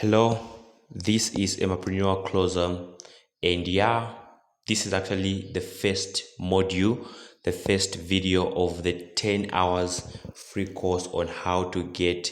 Hello, this is Emapreneur Closer, and yeah, this is actually the first module, the first video of the 10 hours free course on how to get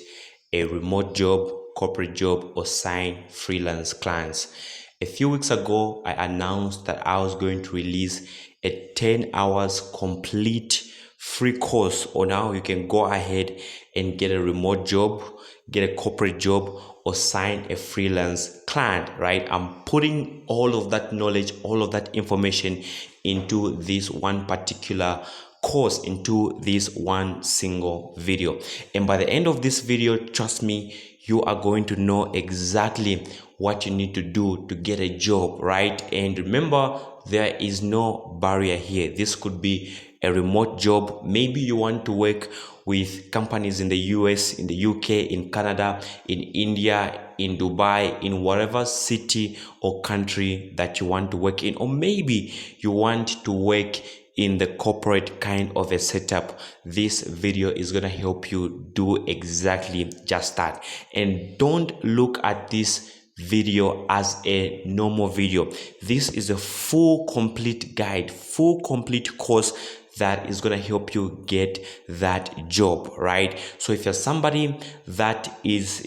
a remote job, corporate job, or sign freelance clients. A few weeks ago, I announced that I was going to release a 10 hours complete free course on how you can go ahead and get a remote job, get a corporate job, or sign a freelance client, right? I'm putting all of that knowledge, all of that information into this one particular course, into this one single video. And by the end of this video, trust me, you are going to know exactly what you need to do to get a job, right? And remember, there is no barrier here. This could be a remote job. Maybe you want to work with companies in the US, in the UK, in Canada, in India, in Dubai, in whatever city or country that you want to work in. Or maybe you want to work in the corporate kind of a setup. This video is going to help you do exactly just that. And don't look at this video as a normal video. This is a full complete guide, full complete course that is going to help you get that job, right? So if you're somebody that is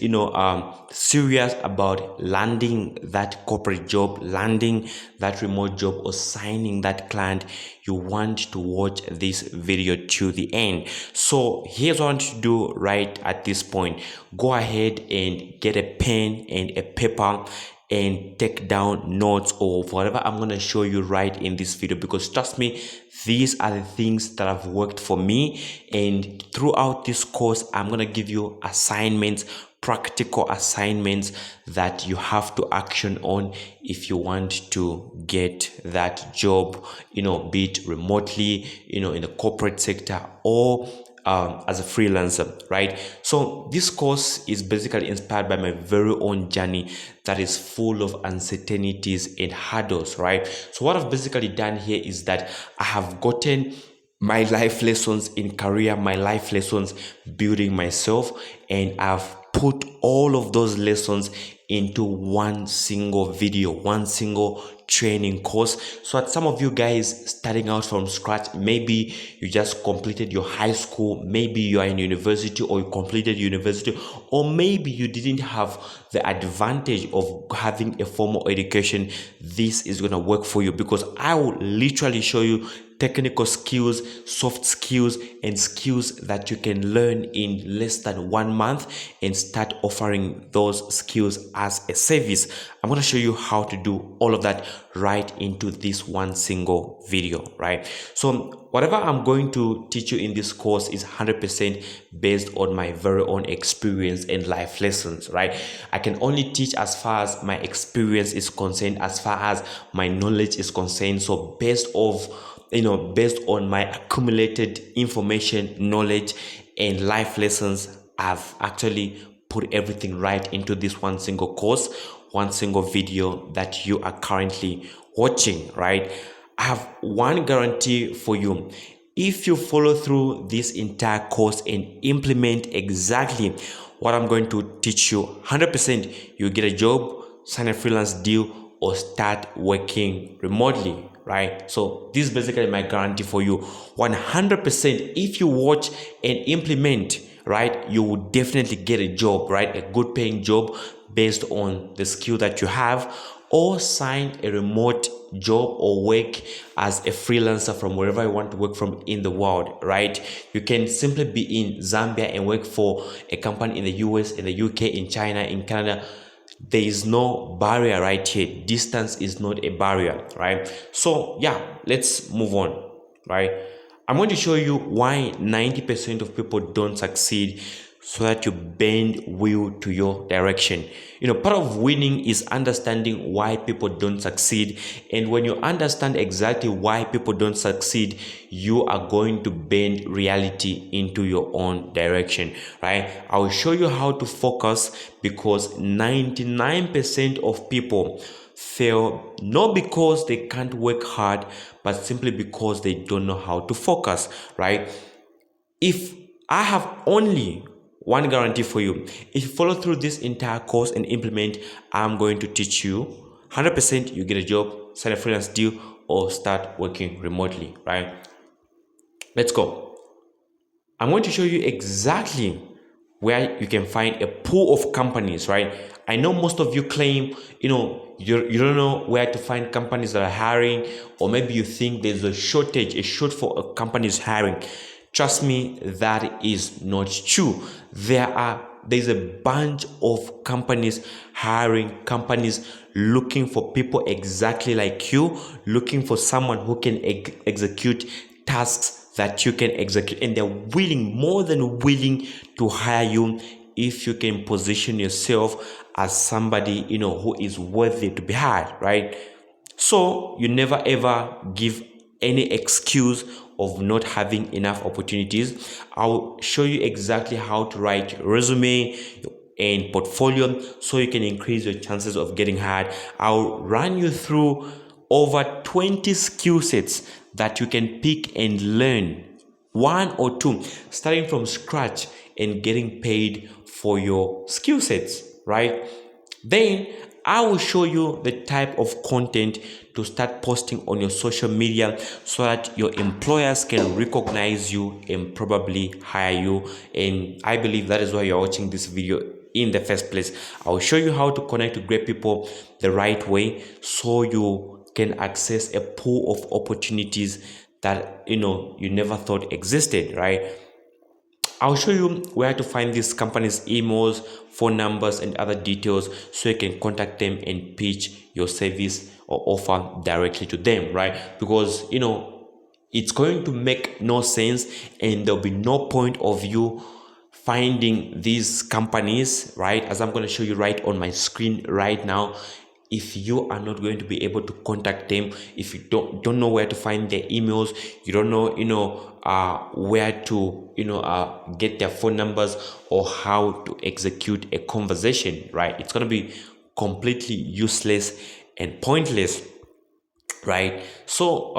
serious about landing that corporate job, landing that remote job, or signing that client, you want to watch this video to the end. So here's what I want you to do right at this point. Go ahead and get a pen and a paper and take down notes of whatever I'm going to show you right in this video, because trust me, these are the things that have worked for me. And throughout this course, I'm going to give you assignments, practical assignments that you have to action on if you want to get that job, be it remotely, in the corporate sector, or as a freelancer, right? So this course is basically inspired by my very own journey that is full of uncertainties and hurdles, right? So what I've basically done here is that I have gotten my life lessons in career, my life lessons building myself, and I've put all of those lessons into one single video, one single training course. So that some of you guys starting out from scratch, maybe you just completed your high school, maybe you are in university, or you completed university, or maybe you didn't have the advantage of having a formal education, this is going to work for you, because I will literally show you technical skills, soft skills, and skills that you can learn in less than 1 month and start offering those skills as a service. I'm going to show you how to do all of that right into this one single video, right? So whatever I'm going to teach you in this course is 100% based on my very own experience and life lessons, right? I can only teach as far as my experience is concerned, as far as my knowledge is concerned. So based on my accumulated information, knowledge, and life lessons, I've actually put everything right into this one single course, one single video that you are currently watching, right? I have one guarantee for you. If you follow through this entire course and implement exactly what I'm going to teach you, 100% you get a job, sign a freelance deal, or start working remotely, right? So this is basically my guarantee for you. 100%, if you watch and implement, right, you will definitely get a job, right? A good paying job based on the skill that you have, or sign a remote job or work as a freelancer from wherever you want to work from in the world, right? You can simply be in Zambia and work for a company in the US, in the UK, in China, in Canada. There is no barrier right here. Distance is not a barrier, right? So yeah, let's move on, right? I'm going to show you why 90% of people don't succeed, so that you bend wheel to your direction. Part of winning is understanding why people don't succeed. And when you understand exactly why people don't succeed, you are going to bend reality into your own direction, right? I will show you how to focus, because 99% of people fail not because they can't work hard, but simply because they don't know how to focus, right? If I have only one guarantee for you: if you follow through this entire course and implement, I'm going to teach you 100% you get a job, sign a freelance deal, or start working remotely, right? Let's go. I'm going to show you exactly where you can find a pool of companies, right? I know most of you claim, you don't know where to find companies that are hiring, or maybe you think there's a shortfall of companies hiring. Trust me, that is not true. There's a bunch of companies hiring, companies looking for people exactly like you, looking for someone who can execute tasks that you can execute, and they're more than willing to hire you if you can position yourself as somebody who is worthy to be hired, right? So you never ever give any excuse of not having enough opportunities. I'll show you exactly how to write resume and portfolio so you can increase your chances of getting hired. I'll run you through over 20 skill sets that you can pick and learn, one or two, starting from scratch and getting paid for your skill sets, right? Then I will show you the type of content to start posting on your social media so that your employers can recognize you and probably hire you. And I believe that is why you're watching this video in the first place. I'll show you how to connect to great people the right way so you can access a pool of opportunities that you never thought existed, right? I'll show you where to find these companies' emails, phone numbers, and other details so you can contact them and pitch your service or offer directly to them, right? Because it's going to make no sense, and there'll be no point of you finding these companies, right, as I'm going to show you right on my screen right now, if you are not going to be able to contact them, if you don't know where to find their emails, you don't know where to get their phone numbers or how to execute a conversation, right? It's going to be completely useless and pointless, right? So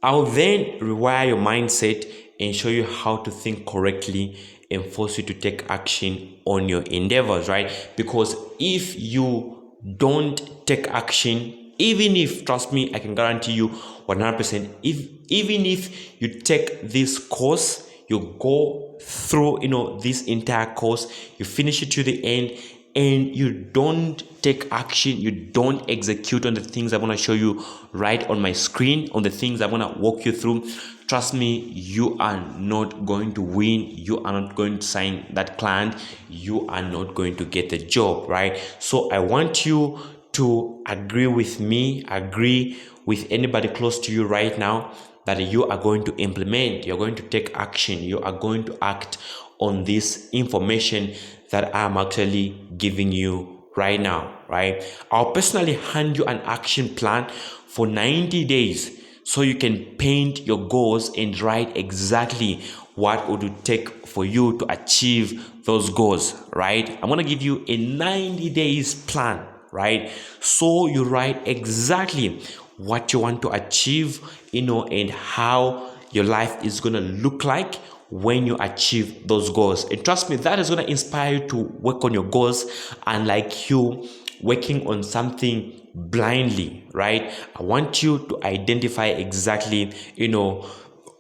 I'll then rewire your mindset and show you how to think correctly and force you to take action on your endeavors, right? Because if you don't take action, even if, trust me, I can guarantee you 100%, even if you take this course, you go through this entire course, you finish it to the end, and you don't take action, you don't execute on the things I'm going to show you right on my screen, on the things I'm going to walk you through, trust me, you are not going to win. You are not going to sign that client. You are not going to get the job, right? So I want you to agree with me, agree with anybody close to you right now, that you are going to implement, you're going to take action, you are going to act on this information that I'm actually giving you right now, right? I'll personally hand you an action plan for 90 days so you can paint your goals and write exactly what would it take for you to achieve those goals, right? I'm going to give you a 90 days plan, right? So you write exactly what you want to achieve, and how your life is going to look like when you achieve those goals. And trust me, that is going to inspire you to work on your goals, unlike you working on something blindly, right? I want you to identify exactly,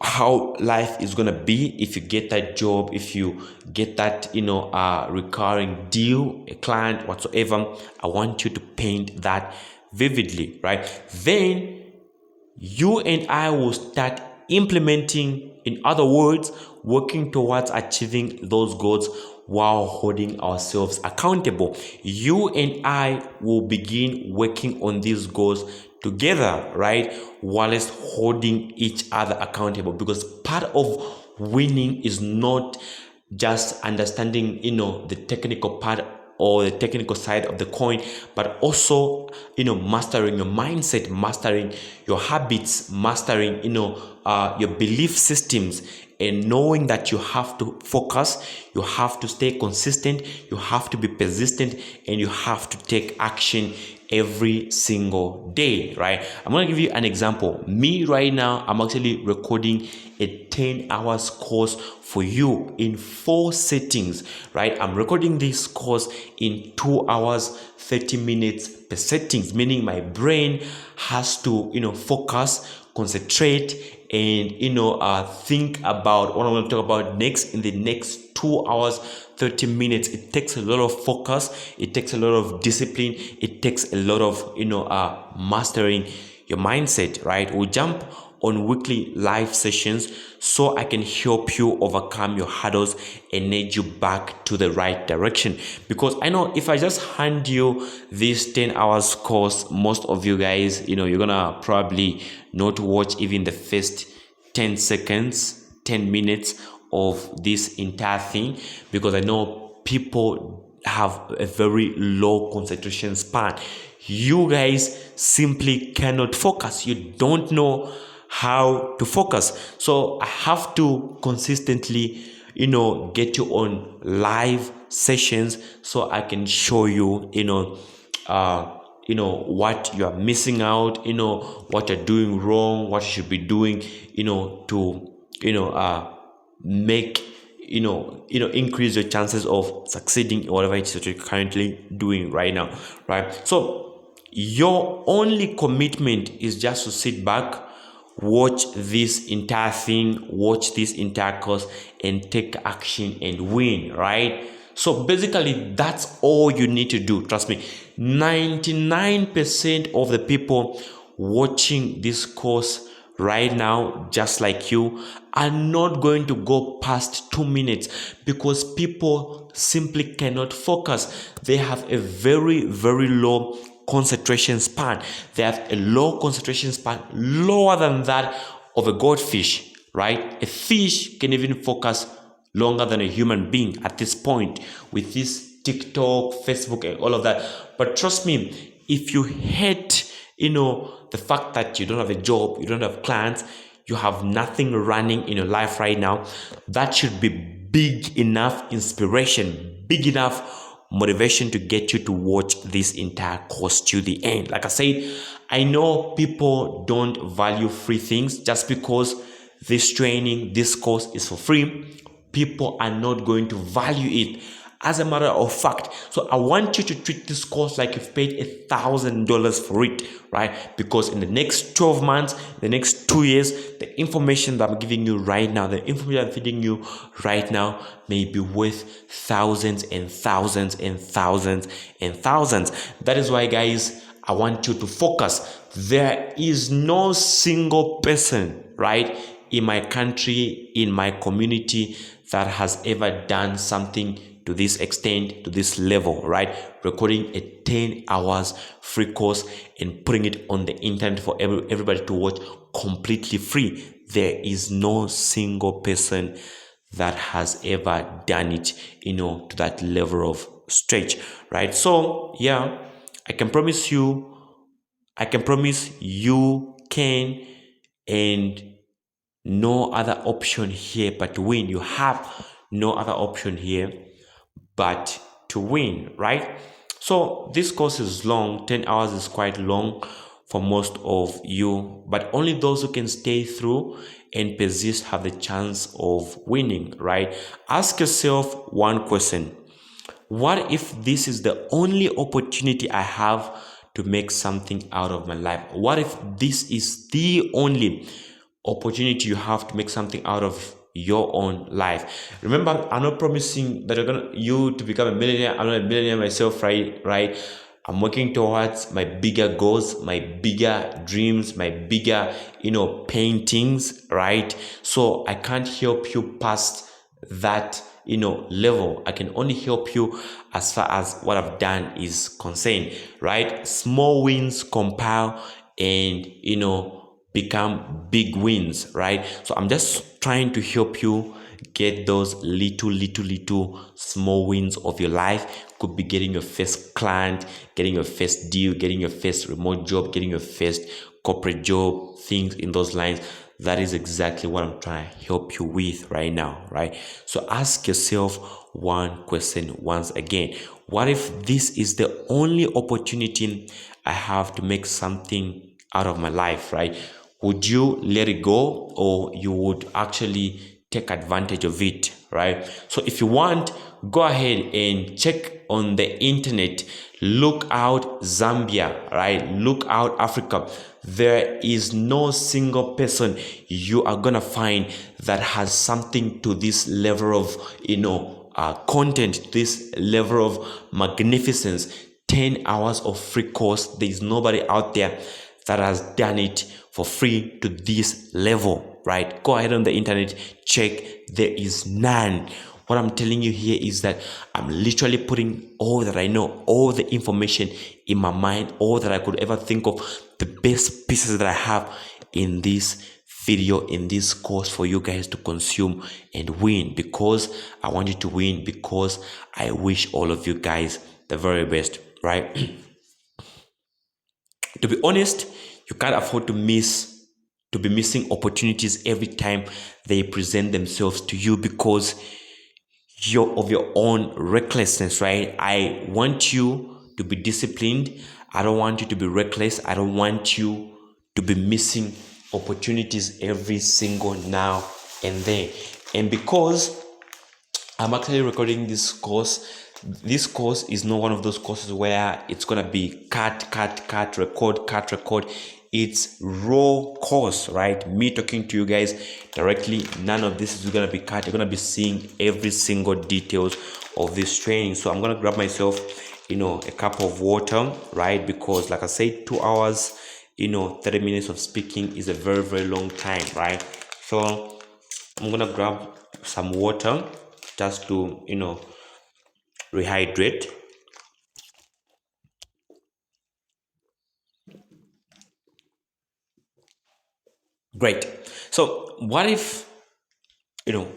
how life is going to be if you get that job, if you get that, recurring deal, a client, whatsoever. I want you to paint that vividly, right? Then you and I will start implementing, in other words, working towards achieving those goals while holding ourselves accountable. You and I will begin working on these goals together, right? Whilst holding each other accountable, because part of winning is not just understanding, the technical part or the technical side of the coin, but also, mastering your mindset, mastering your habits, mastering, your belief systems, and knowing that you have to focus, you have to stay consistent, you have to be persistent, and you have to take action every single day, right? I'm going to give you an example. Me right now, I'm actually recording a 10 hours course for you in 4 settings, right? I'm recording this course in 2 hours 30 minutes per settings, meaning my brain has to focus, concentrate, and think about what I'm going to talk about next in the next 2 hours 30 minutes. It takes a lot of focus, it takes a lot of discipline, it takes a lot of mastering your mindset, right? We'll jump on weekly live sessions so I can help you overcome your hurdles and lead you back to the right direction. Because I know if I just hand you this 10 hours course, most of you guys, you're gonna probably not watch even the first 10 seconds, 10 minutes of this entire thing, because I know people have a very low concentration span. You guys simply cannot focus. You don't know how to focus. So I have to consistently, get you on live sessions so I can show you, what you are missing out, what you're doing wrong, what you should be doing, to, make, increase your chances of succeeding in whatever it is that you're currently doing right now, right? So your only commitment is just to sit back, watch this entire thing, watch this entire course, and take action and win, right? So basically, that's all you need to do. Trust me, 99% of the people watching this course right now, just like you, are not going to go past 2 minutes, because people simply cannot focus. They have a very, very low concentration span. They have a low concentration span, lower than that of a goldfish, right? A fish can even focus longer than a human being at this point with this TikTok, Facebook, and all of that. But trust me, if you hate, the fact that you don't have a job, you don't have clients, you have nothing running in your life right now, that should be big enough inspiration, big enough motivation to get you to watch this entire course to the end. Like I said, I know people don't value free things. Just because this training, this course is for free, people are not going to value it. As a matter of fact, so I want you to treat this course like you've paid $1,000 for it, right? Because in the next 12 months, the next 2 years, the information that I'm giving you right now, the information I'm feeding you right now may be worth thousands and thousands and thousands and thousands. That is why, guys, I want you to focus. There is no single person, right, in my country, in my community, that has ever done something to this extent, to this level, right? Recording a 10 hours free course and putting it on the internet for everybody to watch completely free. There is no single person that has ever done it, to that level of stretch, right? So yeah, I can promise you can, and no other option here but to win. You have no other option here but to win, right? So this course is long. 10 hours is quite long for most of you, but only those who can stay through and persist have the chance of winning, right? Ask yourself one question: what if this is the only opportunity I have to make something out of my life? What if this is the only opportunity you have to make something out of your own life? Remember, I'm not promising that you to become a millionaire. I'm not a millionaire myself, right? I'm working towards my bigger goals, my bigger dreams, my bigger, paintings, right? So I can't help you past that, level. I can only help you as far as what I've done is concerned, right? Small wins compile and, become big wins, right? So I'm just trying to help you get those little small wins of your life. Could be getting your first client, getting your first deal, getting your first remote job, getting your first corporate job, things in those lines. That is exactly what I'm trying to help you with right now, right? So ask yourself one question once again: what if this is the only opportunity I have to make something out of my life, right? Would you let it go, or you would actually take advantage of it, right? So if you want, go ahead and check on the internet, look out Zambia, right? Look out Africa. There is no single person you are gonna find that has something to this level of, content, this level of magnificence. 10 hours of free course. There is nobody out there that has done it for free to this level, right? Go ahead on the internet, check. There is none. What I'm telling you here is that I'm literally putting all that I know, all the information in my mind, all that I could ever think of, the best pieces that I have in this video, in this course, for you guys to consume and win, because I want you to win, because I wish all of you guys the very best, right? To be honest, you can't afford to be missing opportunities every time they present themselves to you, because of your own recklessness, right? I want you to be disciplined. I don't want you to be reckless. I don't want you to be missing opportunities every single now and then. And because I'm actually recording this course is not one of those courses where it's gonna be cut, record. It's raw course, right? Me talking to you guys directly. None of this is gonna be cut. You're gonna be seeing every single details of this training. So I'm gonna grab myself, a cup of water, right? Because like I said, 2 hours, 30 minutes of speaking is a very, very long time, right? So I'm gonna grab some water just to rehydrate. Great. So you know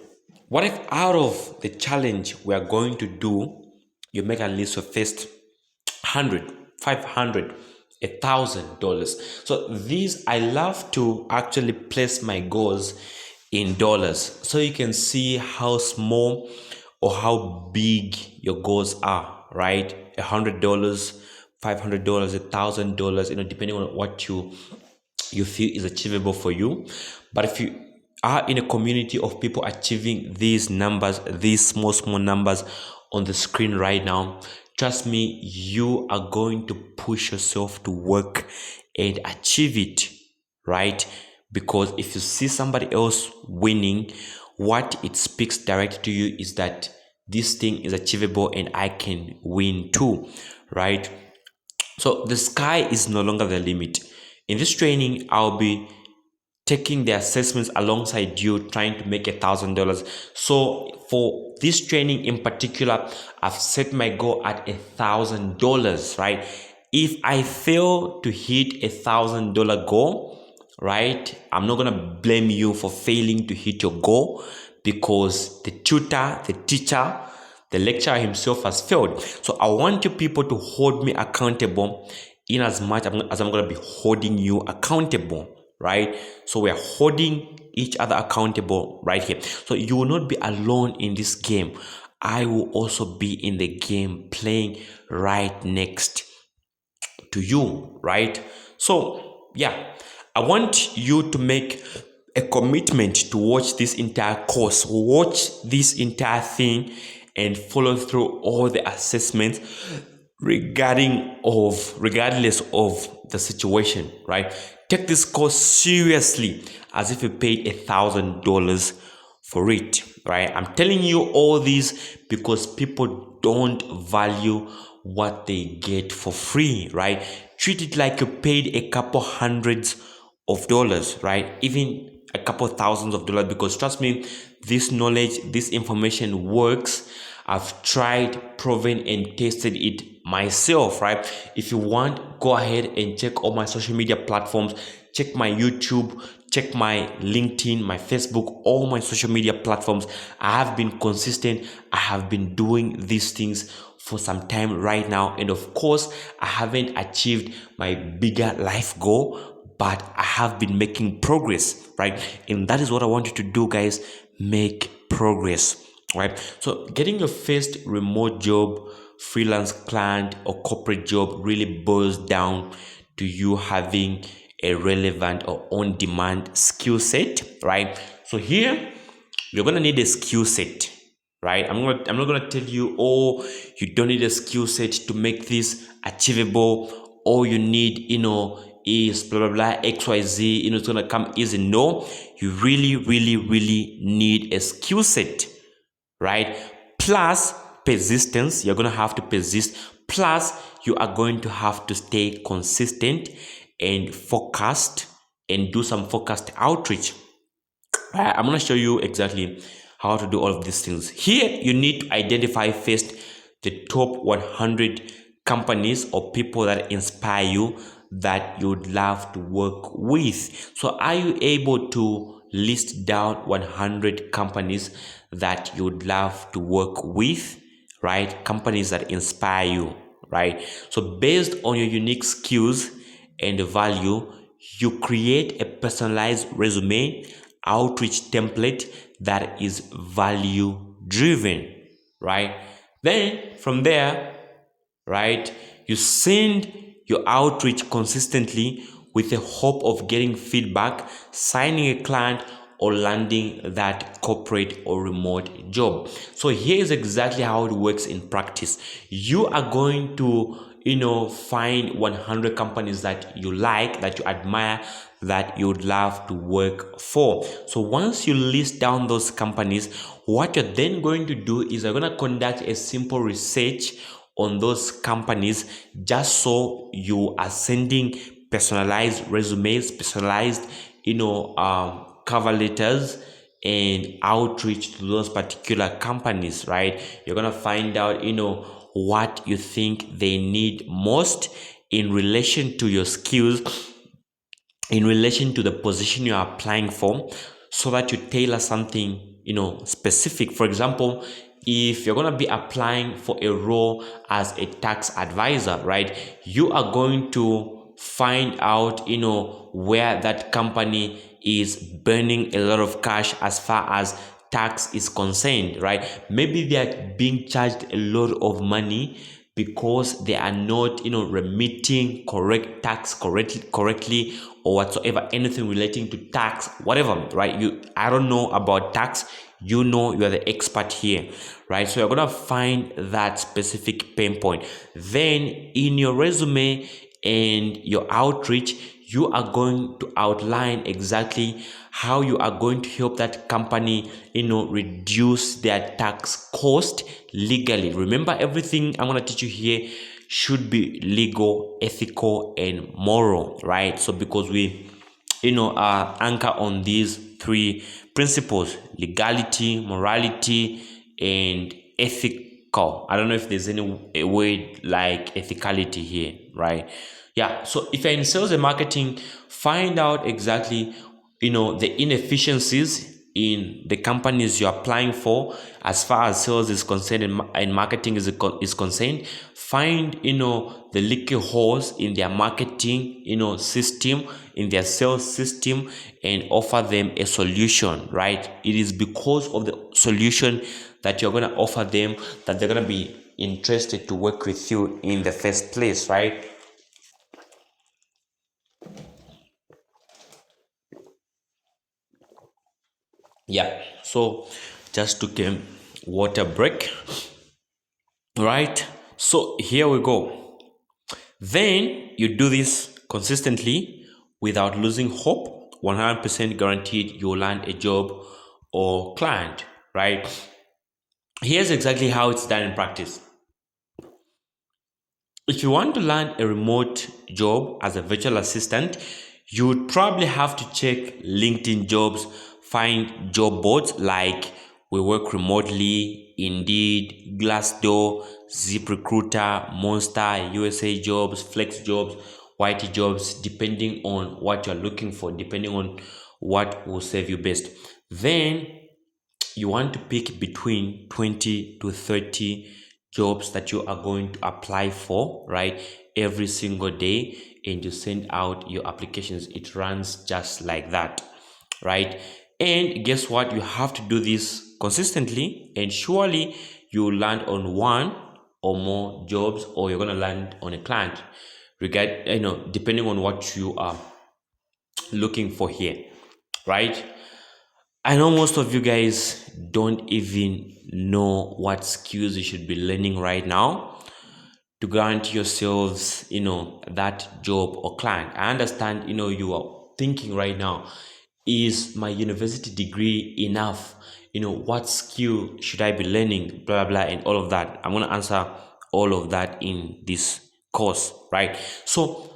what if out of the challenge we are going to do, you make at least your first 100, 500, $1,000? So these, I love to actually place my goals in dollars, so you can see how small or how big your goals are, right? $100, $500, $1,000, depending on what you feel is achievable for you. But if you are in a community of people achieving these numbers, these small numbers on the screen right now, trust me, you are going to push yourself to work and achieve it, right? Because if you see somebody else winning, what it speaks directly to you is that this thing is achievable and I can win too, right? So the sky is no longer the limit. In this training, I'll be taking the assessments alongside you, trying to make $1,000. So for this training in particular, I've set my goal at $1,000, right? If I fail to hit $1,000 goal, right, I'm not gonna blame you for failing to hit your goal, because the tutor, the teacher, the lecturer himself has failed. So I want you people to hold me accountable in as much as I'm going to be holding you accountable, right? So we are holding each other accountable right here. So you will not be alone in this game. I will also be in the game, playing right next to you, right? So yeah, I want you to make a commitment to watch this entire course, watch this entire thing, and follow through all the assessments regardless of the situation, right? Take this course seriously, as if you paid $1,000 for it, right? I'm telling you all this because people don't value what they get for free, right? Treat it like you paid a couple hundreds of dollars, right? Even a couple thousands of dollars, because trust me, this knowledge, this information works. I've tried, proven, and tested it myself, right? If you want, go ahead and check all my social media platforms. Check my YouTube, check my LinkedIn, my Facebook, all my social media platforms. I have been consistent. I have been doing these things for some time right now. And of course, I haven't achieved my bigger life goal, but I have been making progress, right? And that is what I want you to do, guys. Make progress, right? So getting your first remote job freelance client or corporate job really boils down to you having a relevant or on-demand skill set, right? So here you're gonna need a skill set, right? I'm not gonna tell you, oh, you don't need a skill set to make this achievable. All you need, is blah blah blah XYZ. It's gonna come easy. No, you really need a skill set, right? Plus persistence. You're gonna have to persist. Plus, you are going to have to stay consistent and focused and do some focused outreach. I'm going to show you exactly how to do all of these things. Here, you need to identify first the top 100 companies or people that inspire you that you'd love to work with. So, are you able to list down 100 companies that you'd love to work with, right? Companies that inspire you, right? So, based on your unique skills and value, you create a personalized resume outreach template that is value driven, right? Then from there, right, you send your outreach consistently with the hope of getting feedback, signing a client, or landing that corporate or remote job. So here is exactly how it works in practice. You are going to find 100 companies that you like, that you admire, that you would love to work for. So once you list down those companies, what you're then going to do is you're going to conduct a simple research on those companies, just so you are sending personalized resumes, personalized cover letters and outreach to those particular companies, right? You're gonna find out what you think they need most in relation to your skills, in relation to the position you are applying for, so that you tailor something specific. For example, if you're going to be applying for a role as a tax advisor, right, you are going to find out where that company is burning a lot of cash as far as tax is concerned, right? Maybe they are being charged a lot of money because they are not remitting correct tax correctly or whatsoever, anything relating to tax, whatever, right? I don't know about tax, you are the expert here, right? So you're gonna find that specific pain point. Then in your resume and your outreach, you are going to outline exactly how you are going to help that company reduce their tax cost legally. Remember, everything I'm going to teach you here should be legal, ethical, and moral, right? So because we anchor on these three principles: legality, morality, and ethical. I don't know if there's a word like ethicality here, right? Yeah. So if you're in sales and marketing, find out exactly the inefficiencies in the companies you're applying for as far as sales is concerned and marketing is concerned. Find the leaky holes in their marketing system, in their sales system, and offer them a solution, right? It is because of the solution that you're going to offer them that they're going to be interested to work with you in the first place, right? Yeah, so just took a water break, right? So here we go. Then you do this consistently without losing hope. 100% guaranteed you'll land a job or client, right? Here's exactly how it's done in practice. If you want to land a remote job as a virtual assistant, you would probably have to check LinkedIn jobs, find job boards like We Work Remotely, Indeed, Glassdoor, ZipRecruiter, Monster, USA Jobs, Flex Jobs, YT Jobs, depending on what you're looking for, depending on what will serve you best. Then you want to pick between 20 to 30 jobs that you are going to apply for, right, every single day, and you send out your applications. It runs just like that, right? And guess what? You have to do this consistently, and surely you land on one or more jobs, or you're going to land on a client, depending on what you are looking for here, right? I know most of you guys don't even know what skills you should be learning right now to guarantee yourselves, that job or client. I understand, you are thinking right now, is my university degree enough? What skill should I be learning? Blah, blah, blah, and all of that. I'm going to answer all of that in this course, right? So,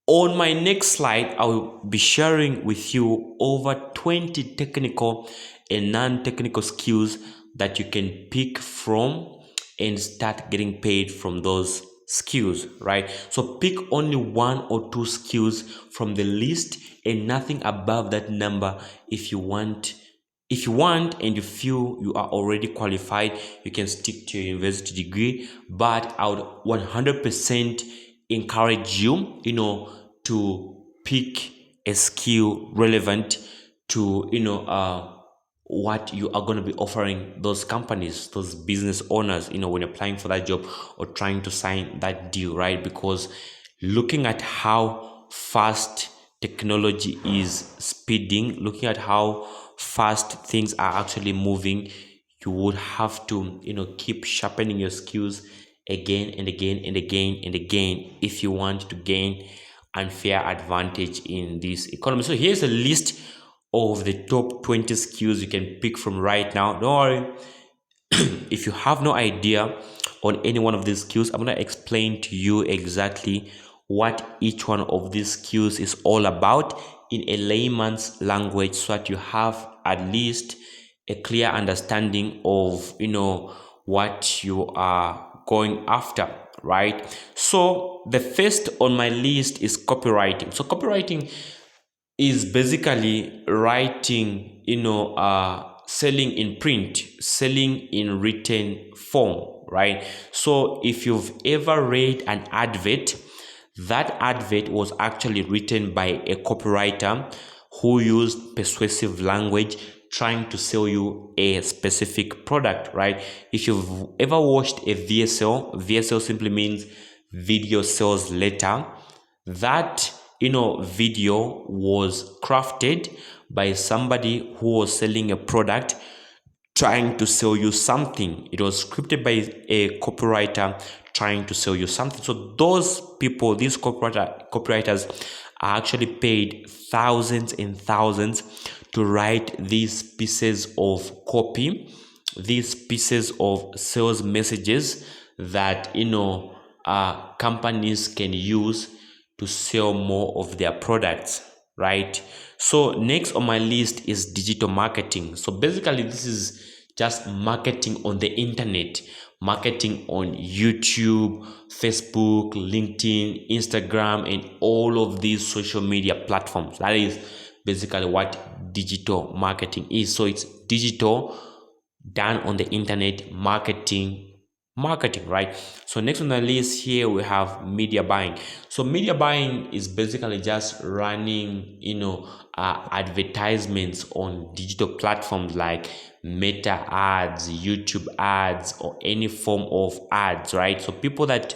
on my next slide, I will be sharing with you over 20 technical and non-technical skills that you can pick from and start getting paid from those skills, right? So pick only one or two skills from the list and nothing above that number. If you want and you feel you are already qualified, you can stick to your university degree, but I would 100% encourage you, to pick a skill relevant to, what you are going to be offering those companies, those business owners, when applying for that job or trying to sign that deal, right? Because looking at how fast technology is speeding, looking at how fast things are actually moving, you would have to, keep sharpening your skills again and again and again and again if you want to gain unfair advantage in this economy. So here's a list of the top 20 skills you can pick from right now. Don't worry, if you have no idea on any one of these skills, I'm going to explain to you exactly what each one of these skills is all about in a layman's language, so that you have at least a clear understanding of, what you are going after, right? So the first on my list is copywriting. So copywriting is basically writing, selling in print, selling in written form, right? So if you've ever read an advert, that advert was actually written by a copywriter who used persuasive language trying to sell you a specific product, right? If you've ever watched a VSL simply means video sales letter. That, video was crafted by somebody who was selling a product trying to sell you something. It was scripted by a copywriter trying to sell you something. So those people, these copywriters are actually paid thousands and thousands to write these pieces of copy, these pieces of sales messages that, companies can use to sell more of their products, right? So next on my list is digital marketing. So basically this is just marketing on the internet, marketing on YouTube, Facebook, LinkedIn, Instagram, and all of these social media platforms. That is basically what digital marketing is. So it's digital done on the internet, marketing, right? So next on the list here we have media buying. So media buying is basically just running, advertisements on digital platforms like Meta ads, YouTube ads, or any form of ads, right? So people that,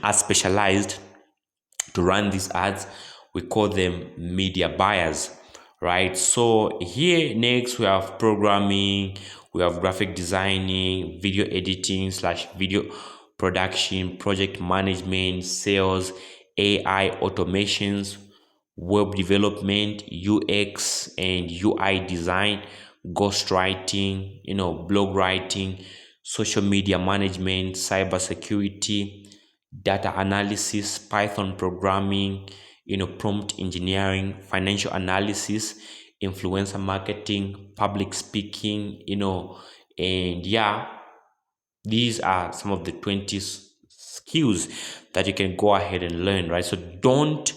are specialized to run these ads, we call them media buyers, right? So here next we have programming, we have graphic designing, video editing / video production, project management, sales, AI automations, web development, UX and UI design, ghostwriting, blog writing, social media management, cybersecurity, data analysis, Python programming, prompt engineering, financial analysis, influencer marketing, public speaking, and yeah, these are some of the 20 skills that you can go ahead and learn, right? So don't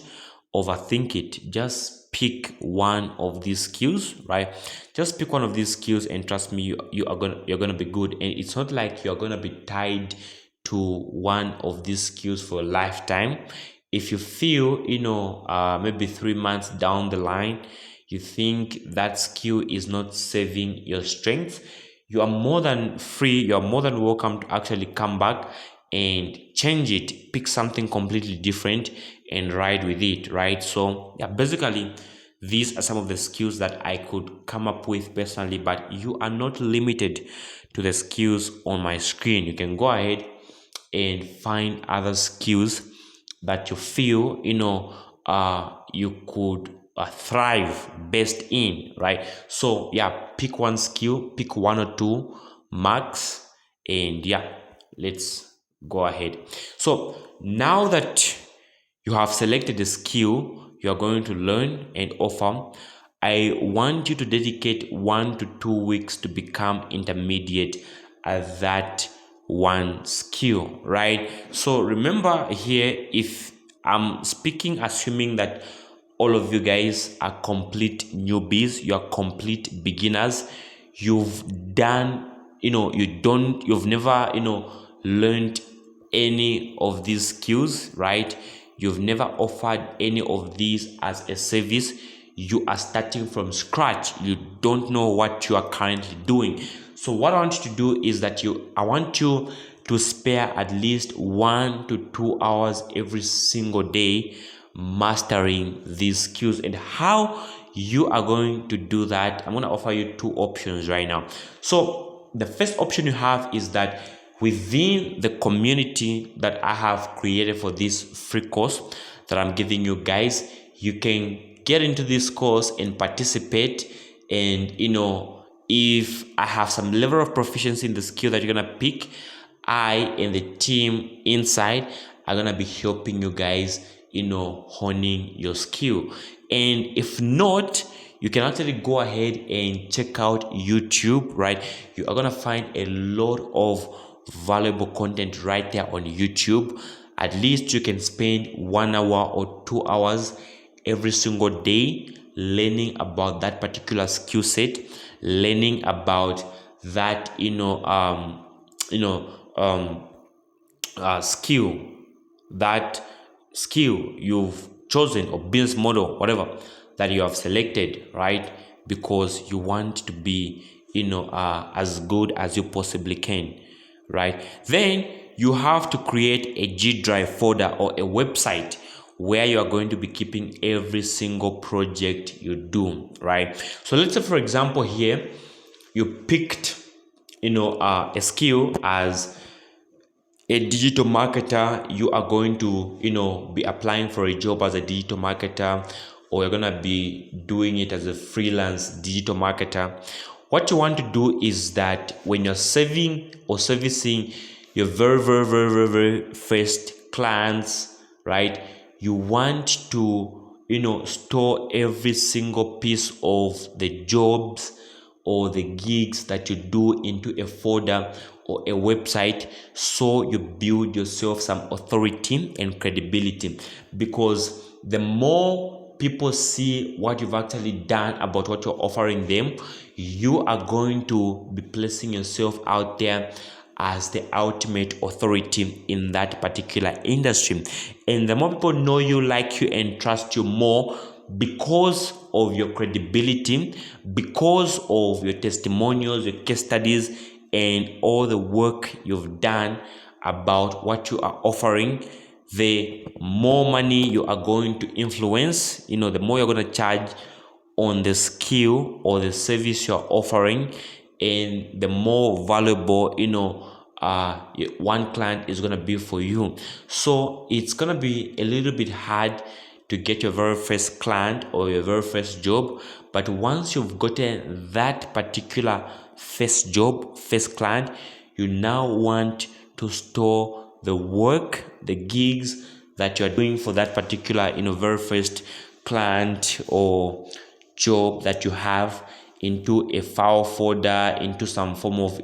overthink it. Just pick one of these skills, right? Just pick one of these skills and trust me, you're gonna be good. And it's not like you're gonna be tied to one of these skills for a lifetime. If you feel, maybe 3 months down the line, you think that skill is not serving your strength, you are more than free, you are more than welcome to actually come back and change it, pick something completely different and ride with it, right? So yeah, basically these are some of the skills that I could come up with personally, but you are not limited to the skills on my screen. You can go ahead and find other skills that you feel you could thrive best in, right? So yeah, pick one skill, pick one or two max, and yeah, let's go ahead. So now that you have selected the skill you are going to learn and offer, I want you to dedicate 1 to 2 weeks to become intermediate at that one skill, right? So remember here, if I'm speaking assuming that all of you guys are complete newbies, you are complete beginners, you've done, you've never, learned any of these skills, right? You've never offered any of these as a service. You are starting from scratch. You don't know what you are currently doing. So what I want you to do is that I want you to spare at least 1 to 2 hours every single day mastering these skills. And how you are going to do that, I'm going to offer you two options right now. So the first option you have is that within the community that I have created for this free course that I'm giving you guys, you can get into this course and participate. And if I have some level of proficiency in the skill that you're gonna pick, I and the team inside are gonna be helping you guys, honing your skill. And if not, you can actually go ahead and check out YouTube, right? You are gonna find a lot of valuable content right there on YouTube. At least you can spend 1 hour or 2 hours every single day learning about that particular skill set, learning about that skill, that skill you've chosen, or business model, whatever that you have selected, right? Because you want to be as good as you possibly can, right? Then you have to create a G Drive folder or a website where you are going to be keeping every single project you do, right? So let's say, for example, here you picked a skill as a digital marketer. You are going to be applying for a job as a digital marketer, or you're gonna be doing it as a freelance digital marketer. What you want to do is that when you're serving or servicing your very, very, very, very, very first clients, right, you want to store every single piece of the jobs or the gigs that you do into a folder or a website, so you build yourself some authority and credibility. Because the more people see what you've actually done about what you're offering them, you are going to be placing yourself out there as the ultimate authority in that particular industry. And the more people know you, like you, and trust you more because of your credibility, because of your testimonials, your case studies, and all the work you've done about what you are offering, the more money you are going to influence, the more you're going to charge on the skill or the service you're offering, and the more valuable one client is going to be for you. So it's going to be a little bit hard to get your very first client or your very first job, but once you've gotten that particular first job, first client, you now want to store the work, the gigs that you're doing for that particular very first client or job that you have into a file folder, into some form of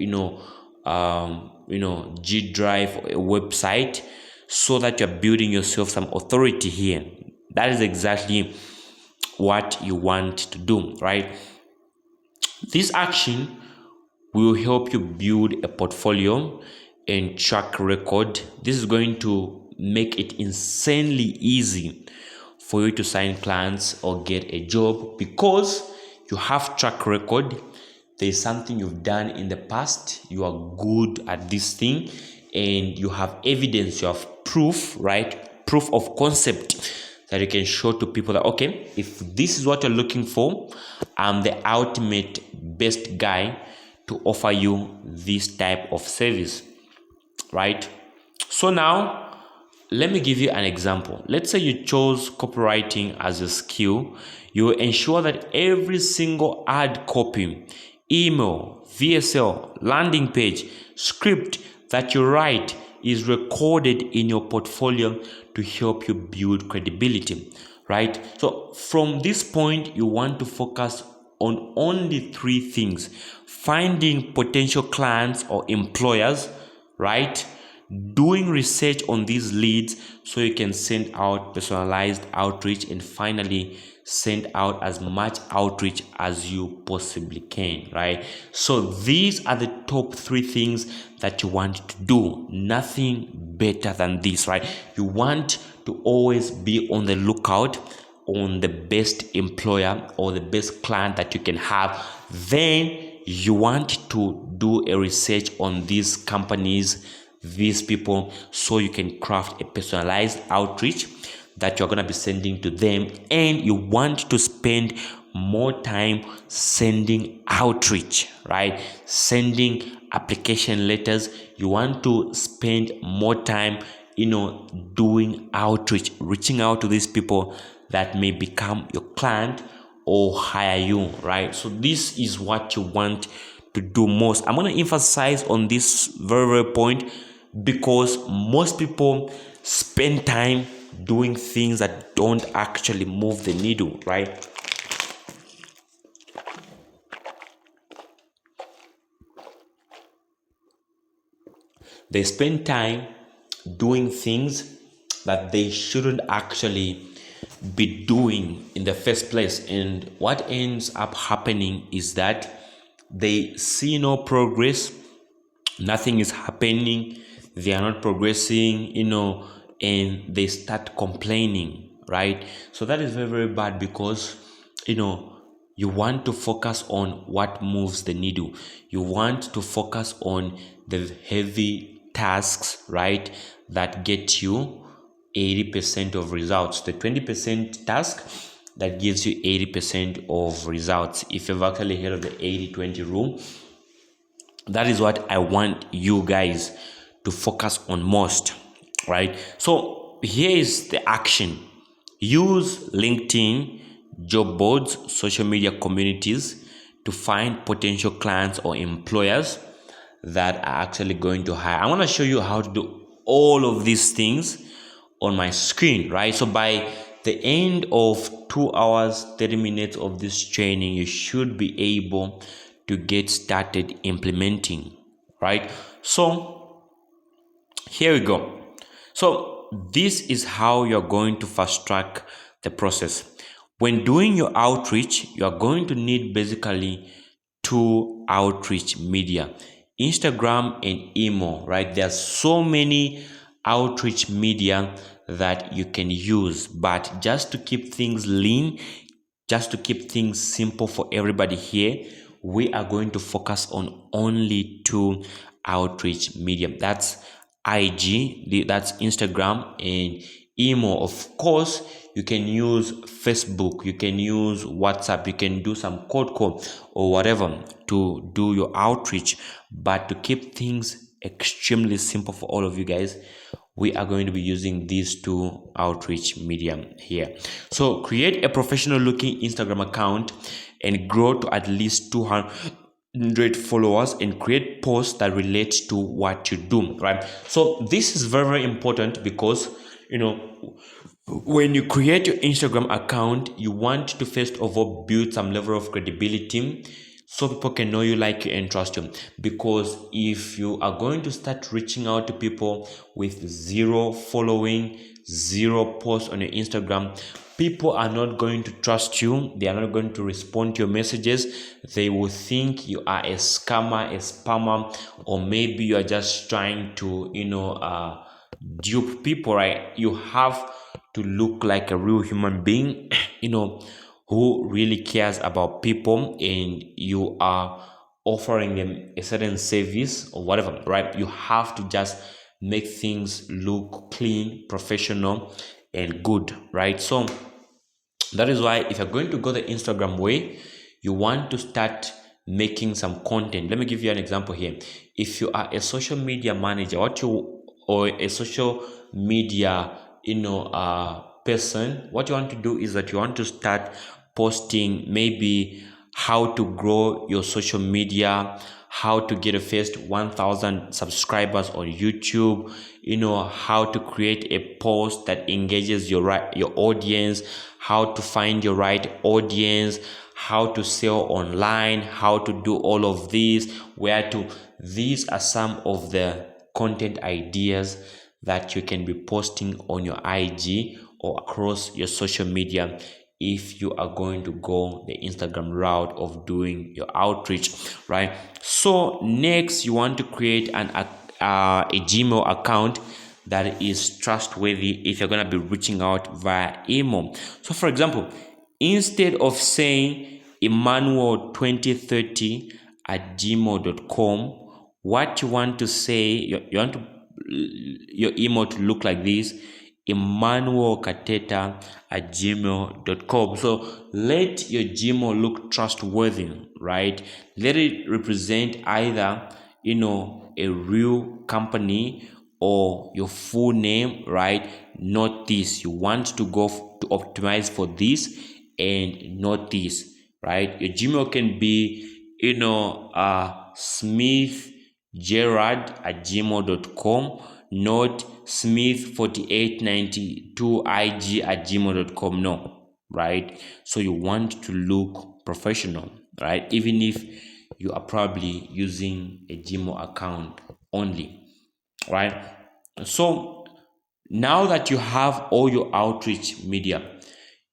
G Drive or a website, so that you're building yourself some authority here. That is exactly what you want to do, right? This action will help you build a portfolio and track record. This is going to make it insanely easy for you to sign clients or get a job, because you have track record. there's something you've done in the past, you are good at this thing, and you have evidence, you have proof, right? Proof of concept that you can show to people that, okay, if this is what you're looking for, I'm the ultimate best guy to offer you this type of service, right? So now, let me give you an example. Let's say you chose copywriting as a skill. You ensure that every single ad copy, email, VSL, landing page, script that you write is recorded in your portfolio to help you build credibility, right? So from this point, you want to focus on only three things: finding potential clients or employers, right? Doing research on these leads so you can send out personalized outreach, and finally send out as much outreach as you possibly can, right? So these are the top three things that you want to do. Nothing better than this, right? You want to always be on the lookout on the best employer or the best client that you can have. Then you want to do a research on these companies, these people, so you can craft a personalized outreach that you're going to be sending to them. And you want to spend more time sending outreach, right? Sending application letters. You want to spend more time, doing outreach, reaching out to these people that may become your client or hire you, right? So this is what you want to do most. I'm going to emphasize on this very, very point, because most people spend time doing things that don't actually move the needle, right? They spend time doing things that they shouldn't actually be doing in the first place. And what ends up happening is that they see no progress, nothing is happening, they are not progressing, and they start complaining, right? So that is very, very bad, because you want to focus on what moves the needle. You want to focus on the heavy tasks, right, that get you 80% of results. The 20% task that gives you 80% of results. If you've actually heard of the 80-20 rule, that is what I want you guys to focus on most, right? So here is the action. Use LinkedIn, job boards, social media communities to find potential clients or employers that are actually going to hire. I want to show you how to do all of these things on my screen, right? So by the end of 2 hours, 30 minutes of this training, you should be able to get started implementing, right? So here we go. So this is how you're going to fast track the process. When doing your outreach, you're going to need basically two outreach media: Instagram and email, right? There are so many outreach media that you can use, but just to keep things lean, just to keep things simple for everybody here, we are going to focus on only two outreach medium. That's IG, that's Instagram, and email. Of course, you can use Facebook, you can use WhatsApp, you can do some cold call or whatever to do your outreach. But to keep things extremely simple for all of you guys, we are going to be using these two outreach medium here. So create a professional looking Instagram account and grow to at least 200 followers, and create posts that relate to what you do, right? So this is very, very important, because when you create your Instagram account, you want to first of all build some level of credibility so people can know you, like you, and trust you. Because if you are going to start reaching out to people with zero following, zero posts on your Instagram, people are not going to trust you. They are not going to respond to your messages. They will think you are a scammer, a spammer, or maybe you are just trying to dupe people, right? You have to look like a real human being who really cares about people, and you are offering them a certain service or whatever, right? You have to just make things look clean, professional, and good, right? So that is why if you're going to go the Instagram way, you want to start making some content. Let me give you an example here. If you are a social media manager, or a social media, person, what you want to do is that you want to start posting maybe how to grow your social media, how to get a first 1,000 subscribers on YouTube, how to create a post that engages your audience, how to find your right audience, how to sell online, how to do all of these, these are some of the content ideas that you can be posting on your IG or across your social media if you are going to go the Instagram route of doing your outreach, right? So next, you want to create a Gmail account that is trustworthy if you're going to be reaching out via email. So for example, instead of saying Emmanuel2030 at gmail.com, what you want to say, you want to your email to look like this: emmanuelkateta at gmail.com. So let your Gmail look trustworthy, right? Let it represent either a real company or your full name, right? Not this. You want to go to optimize for this and not this, right? Your Gmail can be Smith Gerard at gmail.com, not Smith4892IG at gmail.com. No, right? So you want to look professional, right? Even if you are probably using a Gmail account only, right? So now that you have all your outreach media,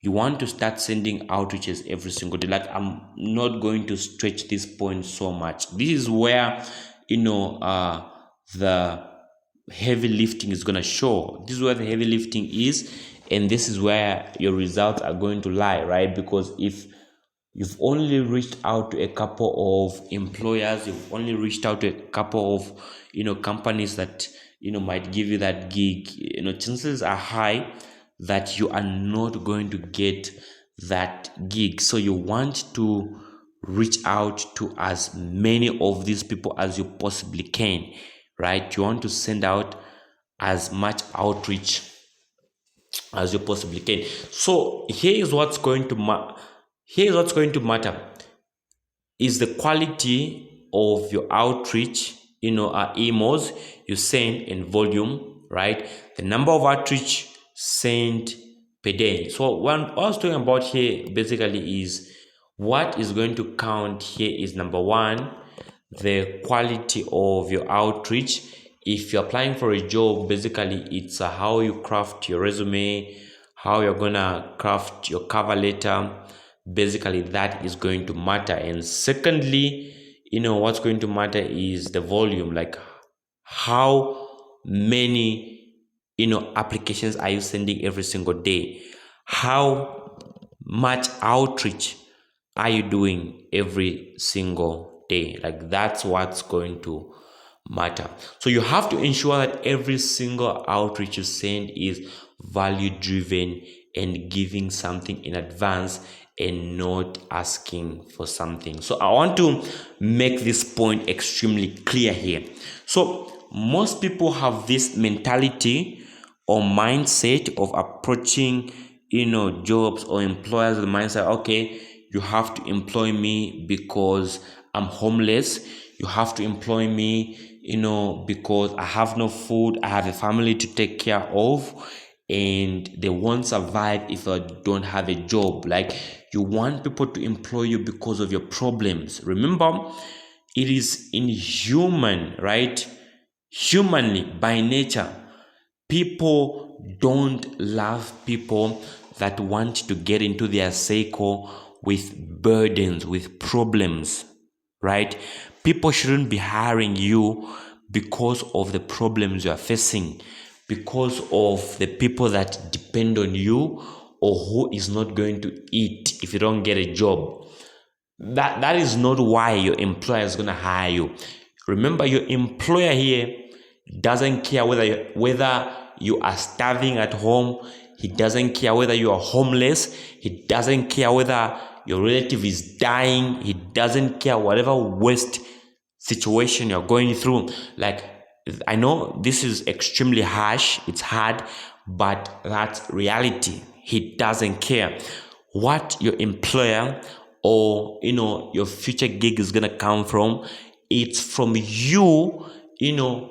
you want to start sending outreaches every single day. Like, I'm not going to stretch this point so much. This is where the heavy lifting is going to show. This is where the heavy lifting is, and this is where your results are going to lie, right? Because if you've only reached out to a couple of employers, you've only reached out to a couple of companies that might give you that gig, chances are high that you are not going to get that gig. So you want to reach out to as many of these people as you possibly can, right? You want to send out as much outreach as you possibly can. So here is what's going to matter is the quality of your outreach, emails you send in volume, right? The number of outreach sent per day. So what I was talking about here basically is what is going to count here is number one, the quality of your outreach. If you're applying for a job, basically it's how you craft your resume, how you're gonna craft your cover letter. Basically that is going to matter. And secondly, what's going to matter is the volume, like how many applications are you sending every single day, how much outreach are you doing every single day. Like, that's what's going to matter. So you have to ensure that every single outreach you send is value driven and giving something in advance and not asking for something. So I want to make this point extremely clear here. So most people have this mentality or mindset of approaching jobs or employers with the mindset, okay, you have to employ me because I'm homeless, you have to employ me because I have no food, I have a family to take care of, and they won't survive if I don't have a job. Like, you want people to employ you because of your problems. Remember, it is inhuman, right? Humanly, by nature, people don't love people that want to get into their cycle with burdens, with problems, right? People shouldn't be hiring you because of the problems you are facing, because of the people that depend on you, or who is not going to eat if you don't get a job. That is not why your employer is going to hire you. Remember, your employer here doesn't care whether you are starving at home. He doesn't care whether you are homeless. He doesn't care whether your relative is dying. He doesn't care whatever worst situation you're going through. Like, I know this is extremely harsh, it's hard, but that's reality. He doesn't care what your employer or your future gig is gonna come from. It's from you,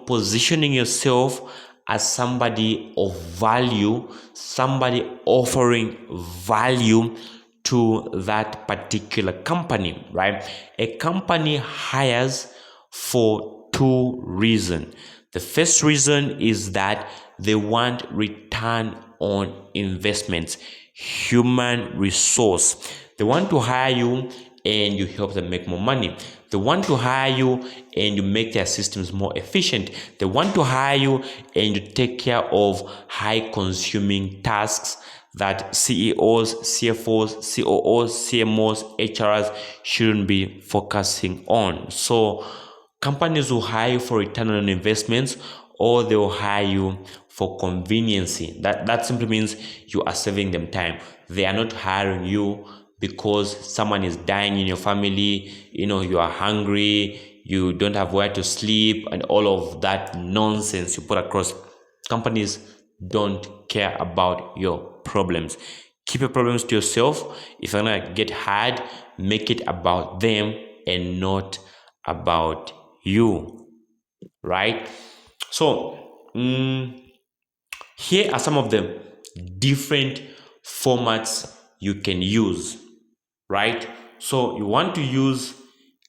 positioning yourself as somebody of value, somebody offering value to that particular company, right? A company hires for two reasons. The first reason is that they want return on investments, human resource. They want to hire you and you help them make more money. They want to hire you and you make their systems more efficient. They want to hire you and you take care of high consuming tasks that CEOs, CFOs, COOs, CMOs, HRs shouldn't be focusing on. So companies will hire you for return on investments, or they will hire you for conveniency. That simply means you are saving them time. They are not hiring you because someone is dying in your family, you are hungry, you don't have where to sleep, and all of that nonsense you put across. Companies don't care about your problems. Keep your problems to yourself. If you're gonna get hired, make it about them and not about you, right? So here are some of the different formats you can use, right? So you want to use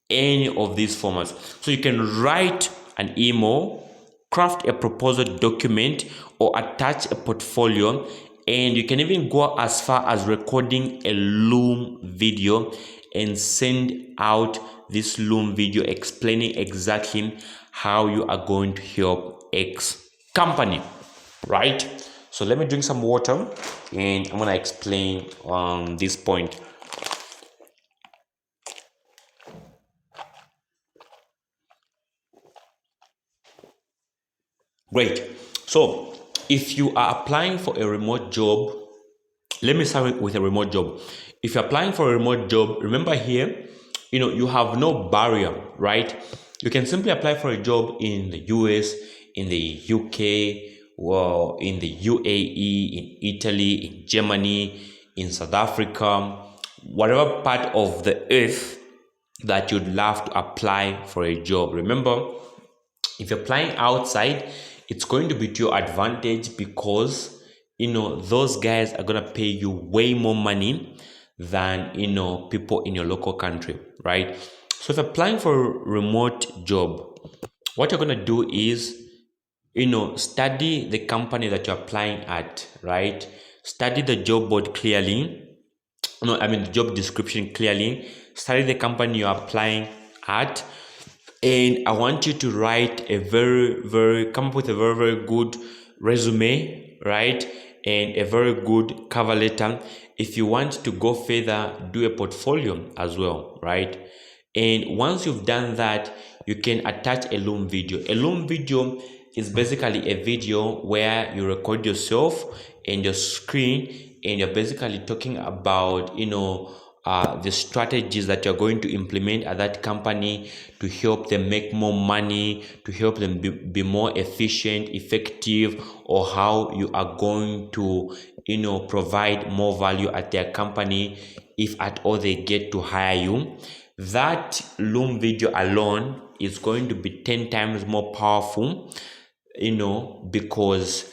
any of these formats. So you can write an email, craft a proposal document, or attach a portfolio, and you can even go as far as recording a Loom video and send out this Loom video explaining exactly how you are going to help X company, right? So let me drink some water and I'm gonna explain on this point. Great. So if you are applying for a remote job, let me start with a remote job. If you're applying for a remote job, remember here, you have no barrier, right? You can simply apply for a job in the US, in the UK, well, in the UAE, in Italy, in Germany, in South Africa, whatever part of the earth that you'd love to apply for a job. Remember, if you're applying outside, it's going to be to your advantage because those guys are gonna pay you way more money than people in your local country, right? So if you're applying for a remote job, what you're gonna do is study the company that you're applying at, right? Study the job board clearly. No, I mean the job description clearly. Study the company you're applying at, and I want you to write come up with a very good resume, right? And a very good cover letter. If you want to go further, do a portfolio as well, right? And once you've done that, you can attach a Loom video. A Loom video is basically a video where you record yourself and your screen, and you're basically talking about the strategies that you're going to implement at that company to help them make more money, to help them be more efficient, effective, or how you are going to provide more value at their company if at all they get to hire you. That Loom video alone is going to be 10 times more powerful, because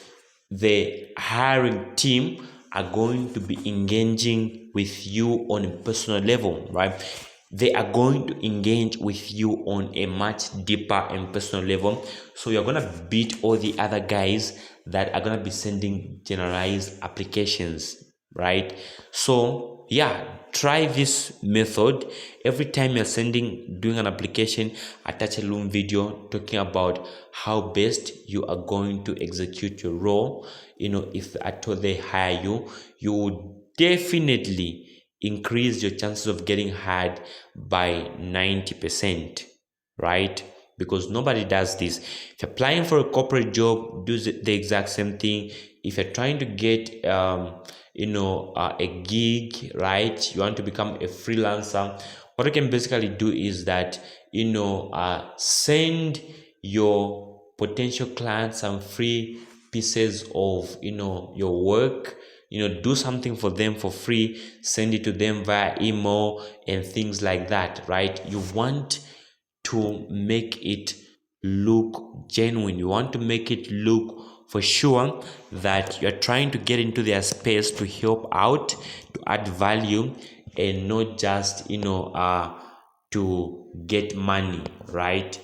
the hiring team are going to be engaging with you on a personal level, right? They are going to engage with you on a much deeper and personal level. So you're going to beat all the other guys that are going to be sending generalized applications, right? So yeah, try this method. Every time you're doing an application, attach a Loom video talking about how best you are going to execute your role. If at all they hire you, you would definitely increase your chances of getting hired by 90%, right? Because nobody does this. If you're applying for a corporate job, do the exact same thing. If you're trying to get a gig, right, you want to become a freelancer, what you can basically do is that send your potential clients some free pieces of your work. Do something for them for free, send it to them via email and things like that, right? You want to make it look genuine. You want to make it look for sure that you're trying to get into their space to help out, to add value, and not just to get money, right?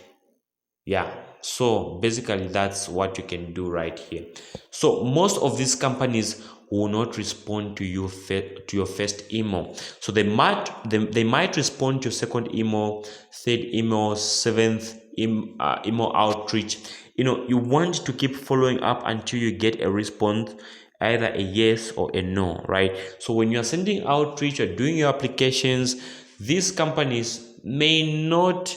Yeah, so basically that's what you can do right here. So most of these companies will not respond to you to your first email. So they might respond to your second email, third email, seventh email outreach. You want to keep following up until you get a response, either a yes or a no, right? So when you're sending outreach or doing your applications, these companies may not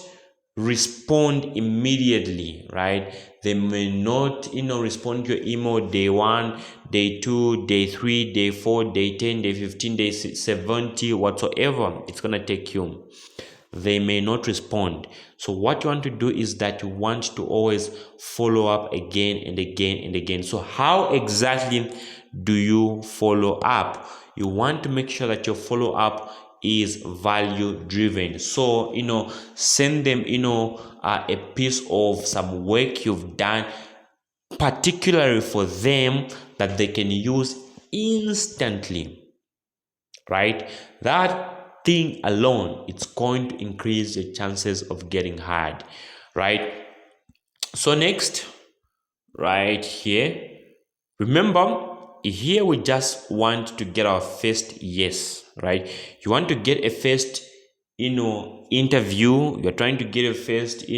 respond immediately, right? They may not respond to your email day 1, day 2, day 3, day 4, day 10, day 15, day 70, whatsoever it's gonna take you. They may not respond. So what you want to do is that you want to always follow up again and again and again. So how exactly do you follow up? You want to make sure that your follow up is value driven. So send them a piece of some work you've done particularly for them that they can use instantly, right? That thing alone, it's going to increase the chances of getting hired, right? So next, right here, remember, here we just want to get our first yes, right? You want to get a first interview. You're trying to get a first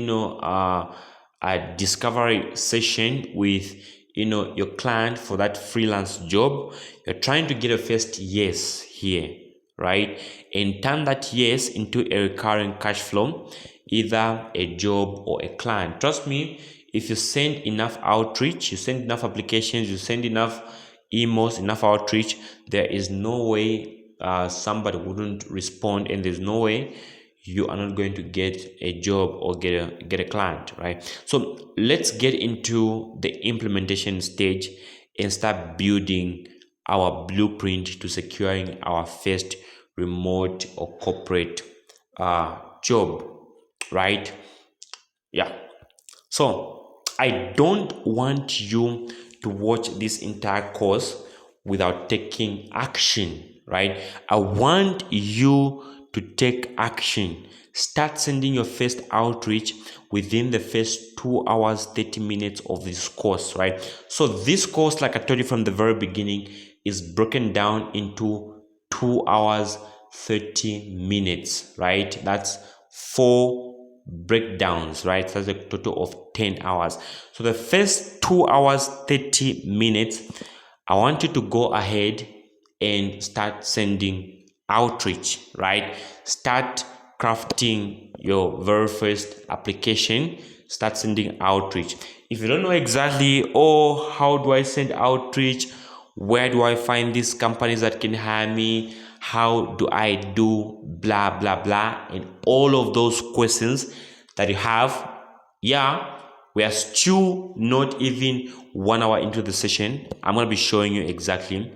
a discovery session with your client for that freelance job. You're trying to get a first yes here, right? And turn that yes into a recurring cash flow, either a job or a client. Trust me, if you send enough outreach, you send enough applications, you send enough emails, enough outreach, there is no way somebody wouldn't respond, and there's no way you are not going to get a job or get a client, right? So let's get into the implementation stage and start building our blueprint to securing our first remote or corporate job, right? Yeah. So I don't want you to watch this entire course without taking action, right? I want you to take action. Start sending your first outreach within the first 2 hours, 30 minutes of this course, right? So this course, like I told you from the very beginning, is broken down into 2 hours, 30 minutes, right? That's 4 breakdowns, right? That's a total of 10 hours. So the first 2 hours, 30 minutes, I want you to go ahead and start sending outreach, right? Start crafting your very first application. Start sending outreach. If you don't know exactly, oh, how do I send outreach? Where do I find these companies that can hire me? How do I do blah, blah, blah? And all of those questions that you have, yeah, we are still not even 1 hour into the session. I'm going to be showing you exactly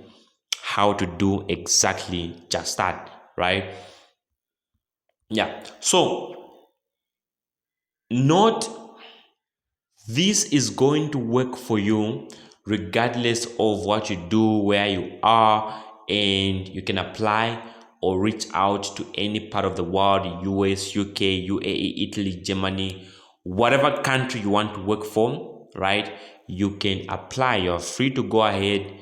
how to do exactly just that, right? Yeah. So note, this is going to work for you regardless of what you do, where you are, and you can apply or reach out to any part of the world: US, UK, UAE, Italy, Germany, whatever country you want to work for, right? You can apply. You're free to go ahead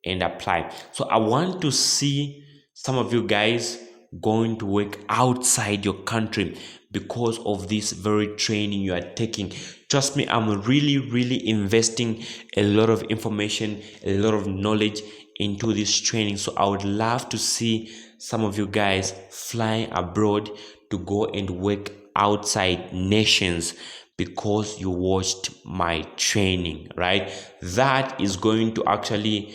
and apply. So I want to see some of you guys going to work outside your country because of this very training you are taking. Trust me, I'm really investing a lot of information, a lot of knowledge into this training. So I would love to see some of you guys flying abroad to go and work outside nations because you watched my training, right? That is going to actually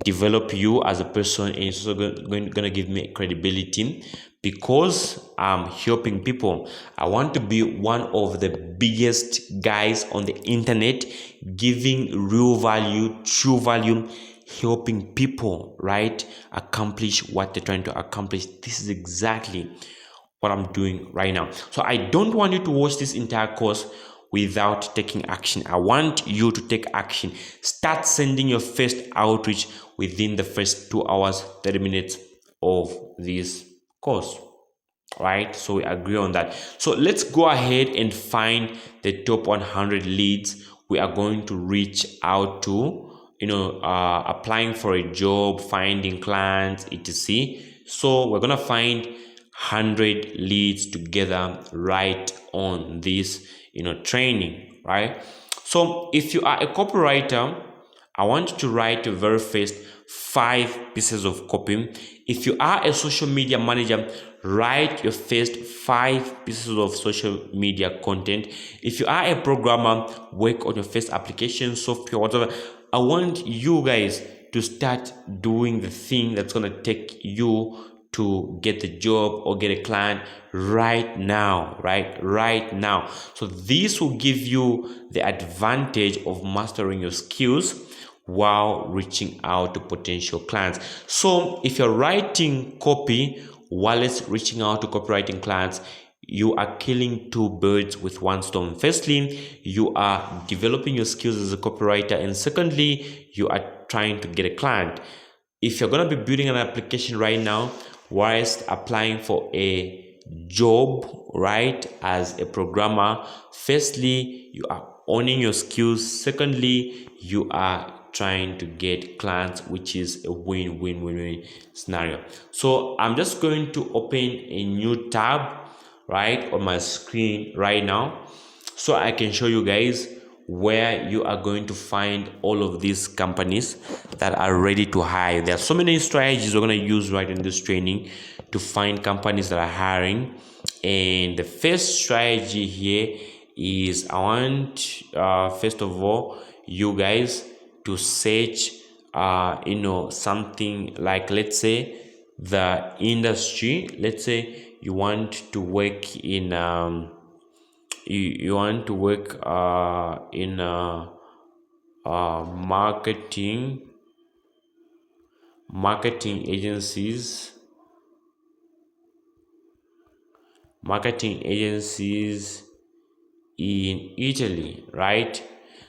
develop you as a person, and it's also going to give me credibility because I'm helping people. I want to be one of the biggest guys on the internet, giving real value, true value, helping people, right, accomplish what they're trying to accomplish. This is exactly what I'm doing right now. So I don't want you to watch this entire course without taking action. I want you to take action. Start sending your first outreach within the first 2 hours, 30 minutes of this course. Right? So we agree on that. So let's go ahead and find the top 100 leads we are going to reach out to, applying for a job, finding clients, etc. So we're gonna find 100 leads together right on this training, right? So if you are a copywriter, I want you to write your very first 5 pieces of copy. If you are a social media manager, write your first 5 pieces of social media content. If you are a programmer, work on your first application, software, whatever. I want you guys to start doing the thing that's going to take you to get the job or get a client right now, right now. So this will give you the advantage of mastering your skills while reaching out to potential clients. So if you're writing copy while it's reaching out to copywriting clients, you are killing 2 birds with 1 stone. Firstly, you are developing your skills as a copywriter, and secondly, you are trying to get a client. If you're going to be building an application right now whilst applying for a job, right, as a programmer, firstly, you are owning your skills. Secondly, you are trying to get clients, which is a win-win scenario. So I'm just going to open a new tab right on my screen right now so I can show you guys where you are going to find all of these companies that are ready to hire. There are so many strategies we're going to use right in this training to find companies that are hiring. And the first strategy here is I want first of all you guys to search something like, let's say, the industry. Let's say you want to work in you want to work in marketing agencies in Italy, right?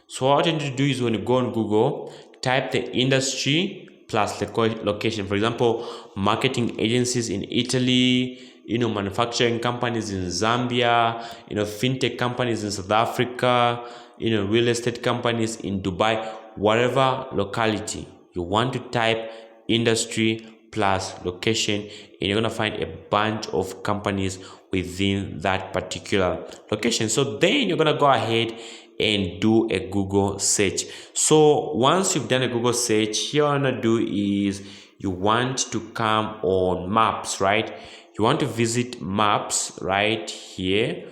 So what you need to do is when you go on Google, type the industry plus the location. For example, marketing agencies in Italy, manufacturing companies in Zambia, fintech companies in South Africa, real estate companies in Dubai, whatever locality you want to type industry plus location, and you're gonna find a bunch of companies within that particular location. So then you're gonna go ahead and do a Google search. So once you've done a Google search, here what you wanna do is you want to come on maps, right? You want to visit maps right here,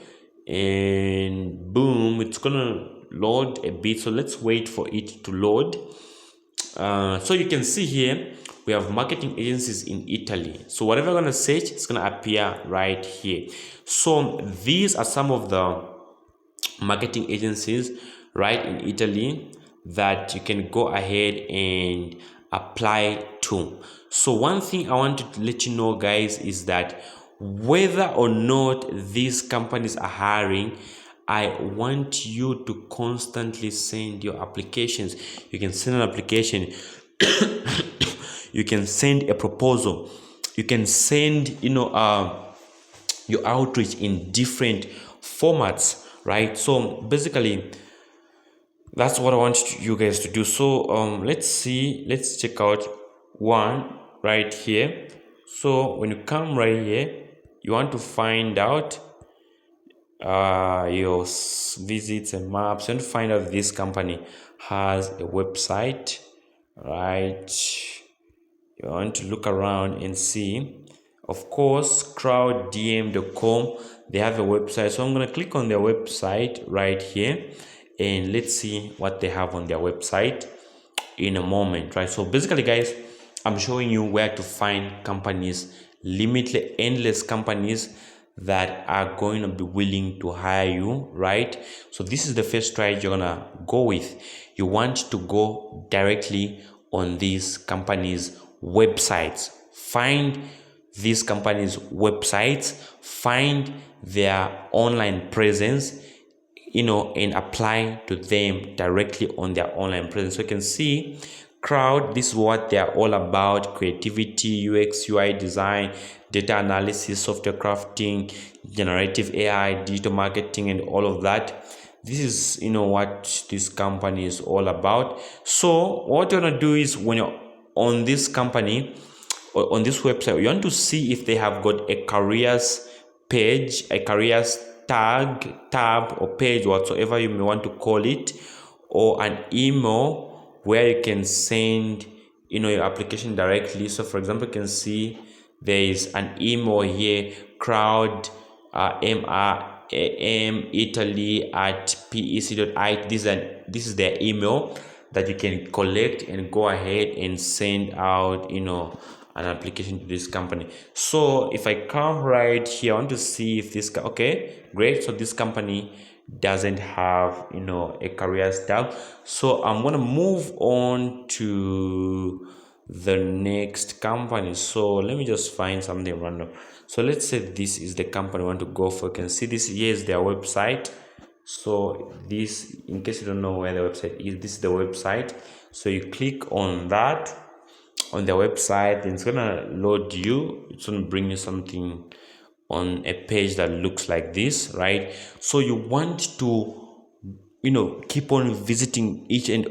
and boom, it's gonna load a bit. So let's wait for it to load. So you can see here we have marketing agencies in Italy. So whatever I'm going to search, it's going to appear right here. So these are some of the marketing agencies right in Italy that you can go ahead and apply to. So one thing I want to let you know, guys, is that whether or not these companies are hiring, I want you to constantly send your applications. You can send an application. You can send a proposal. You can send, your outreach in different formats, right? So basically, that's what I want you guys to do. So let's check out one right here. So when you come right here, you want to find out your visits and maps. You want to find out if this company has a website, right? You want to look around and see. Of course, crowddm.com, they have a website. So I'm going to click on their website right here and let's see what they have on their website in a moment, right? So basically, guys, I'm showing you where to find companies, limitless, endless companies that are going to be willing to hire you, right? So this is the first strategy you're gonna go with. You want to go directly on these companies' websites. Find these companies' websites, find their online presence, and apply to them directly on their online presence. So you can see crowd, this is what they're all about: creativity, UX, UI design, data analysis, software crafting, generative AI, digital marketing, and all of that. This is what this company is all about. So what you want to do is, when you're on this company or on this website, you want to see if they have got a careers page, a careers tab or page, whatsoever you may want to call it, or an email where you can send your application directly. So for example, you can see there is an email here, crowd Italy at pec.it. This is their email that you can collect and go ahead and send out an application to this company. So if I come right here, I want to see if this okay, great. So this company doesn't have a careers tab. So I'm gonna move on to the next company. So let me just find something random. So let's say this is the company I want to go for. You can see this here is their website. So this, in case you don't know where the website is, this is the website. So you click on that on their website, and it's gonna load you. It's gonna bring you something on a page that looks like this, right? So you want to keep on visiting each and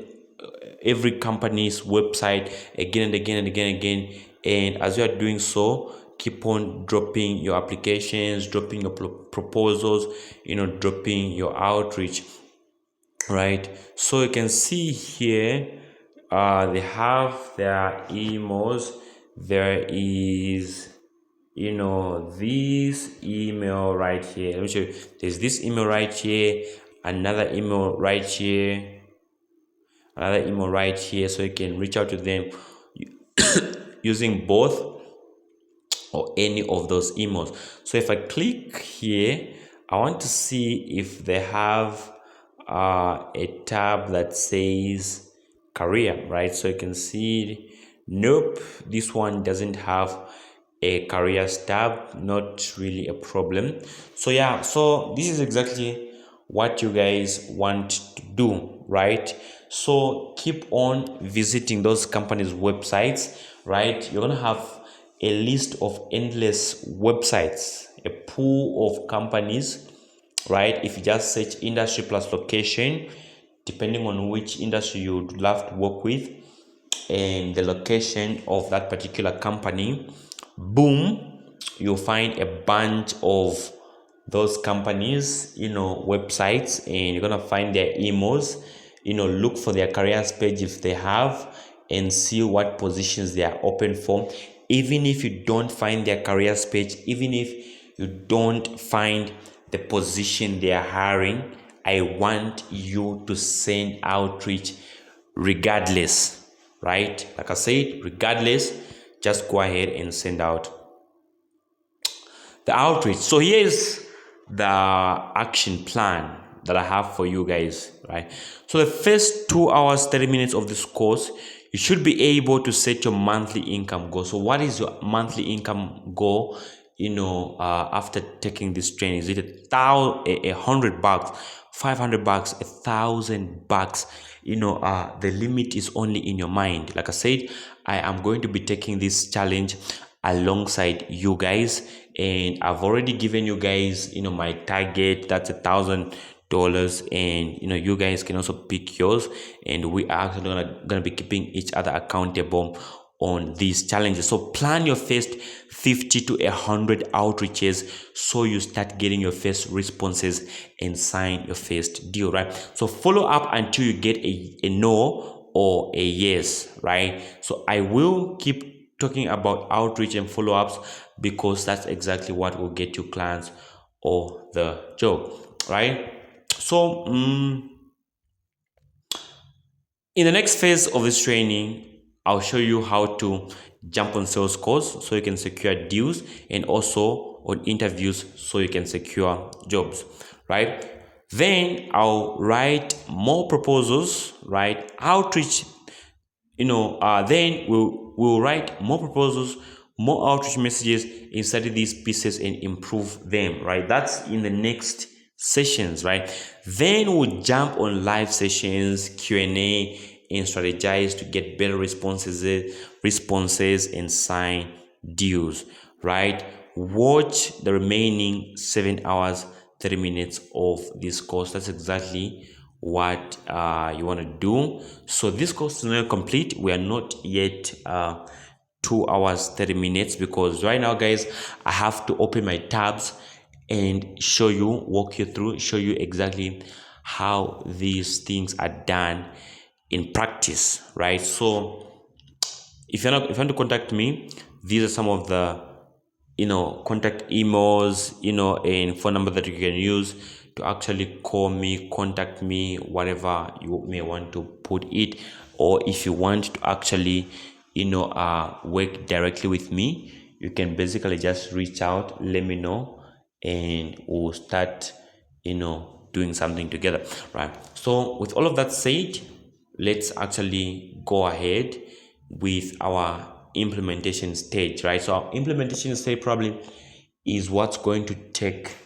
every company's website again and again and again and again. And as you are doing so, keep on dropping your applications, dropping your proposals, dropping your outreach, right? So you can see here, they have their emails. There is this email right here. Let me show you. There's this email right here, another email right here, another email right here. So you can reach out to them using both or any of those emails. So if I click here, I want to see if they have a tab that says career, right? So you can see, nope, this one doesn't have a careers tab. Not really a problem. So yeah, so this is exactly what you guys want to do, right? So keep on visiting those companies' websites, right? You're gonna have a list of endless websites, a pool of companies, right? If you just search industry plus location, depending on which industry you would love to work with and the location of that particular company, boom, you'll find a bunch of those companies websites, and you're gonna find their emails. Look for their careers page if they have, and see what positions they are open for. Even if you don't find their careers page, even if you don't find the position they are hiring, I want you to send outreach regardless, right? Like I said, regardless, just go ahead and send out the outreach. So here's the action plan that I have for you guys, right? So the first 2 hours, 30 minutes of this course, you should be able to set your monthly income goal. So what is your monthly income goal? After taking this training, is it $100, $500, $1,000? The limit is only in your mind. Like I said, I am going to be taking this challenge alongside you guys, and I've already given you guys my target. That's $1,000, and you guys can also pick yours, and we are actually gonna be keeping each other accountable on these challenges. So plan your first 50 to 100 outreaches so you start getting your first responses and sign your first deal, right? So follow up until you get a no or a yes, right? So I will keep talking about outreach and follow-ups because that's exactly what will get you clients or the job, right? So in the next phase of this training, I'll show you how to jump on sales calls so you can secure deals, and also on interviews so you can secure jobs, right? Then I'll write more proposals, right? Outreach, then we'll write more proposals, more outreach messages inside these pieces and improve them, right? That's in the next sessions, right? Then we'll jump on live sessions, Q&A, and strategize to get better responses and sign deals, right? Watch the remaining 7 hours 30 minutes of this course. That's exactly what you want to do. So this course is not complete. We are not yet 2 hours 30 minutes because right now, guys, I have to open my tabs and walk you through, show you exactly how these things are done in practice, right? So if you want to contact me, these are some of the contact emails, and phone number that you can use to actually call me, contact me, whatever you may want to put it. Or if you want to actually work directly with me, you can basically just reach out, let me know, and we'll start doing something together, right? So with all of that said, let's actually go ahead with our implementation stage, right? So our implementation stage probably is what's going to take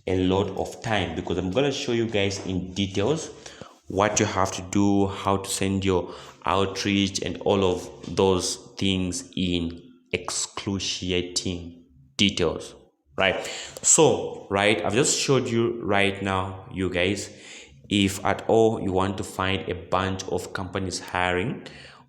a lot of time, because I'm going to show you guys in details what you have to do, how to send your outreach, and all of those things in excruciating details, right? So right, I've just showed you right now, you guys, if at all you want to find a bunch of companies hiring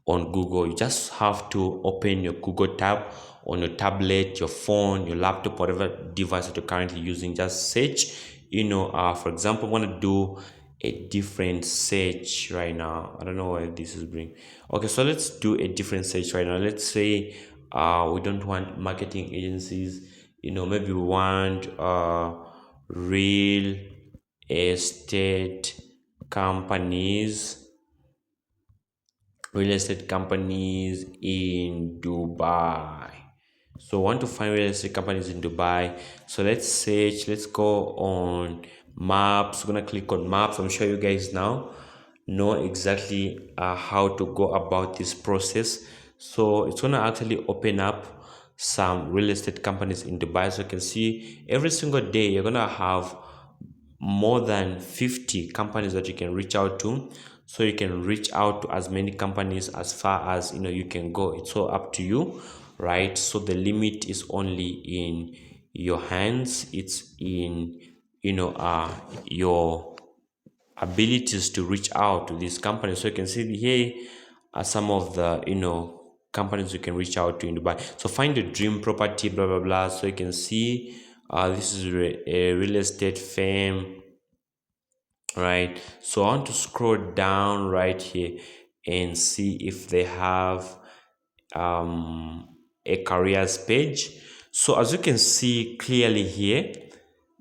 on Google, you just have to open your Google tab on your tablet, your phone, your laptop, whatever device that you're currently using. Just search, for example, I want to do a different search right now. I don't know why this is bringing. Okay, so let's do a different search right now. Let's say we don't want marketing agencies, maybe we want real estate companies in Dubai. So I want to find real estate companies in Dubai. So let's search, let's go on maps. I'm gonna click on maps. I'm sure you guys now know exactly how to go about this process. So it's gonna actually open up some real estate companies in Dubai. So you can see every single day you're gonna have more than 50 companies that you can reach out to. So you can reach out to as many companies as far as you can go. It's all up to you, right? So the limit is only in your hands. It's in your abilities to reach out to these companies. So you can see here are some of the companies you can reach out to in Dubai. So find a dream property, blah blah blah. So you can see this is a real estate firm, right? So I want to scroll down right here and see if they have a careers page. So as you can see clearly here,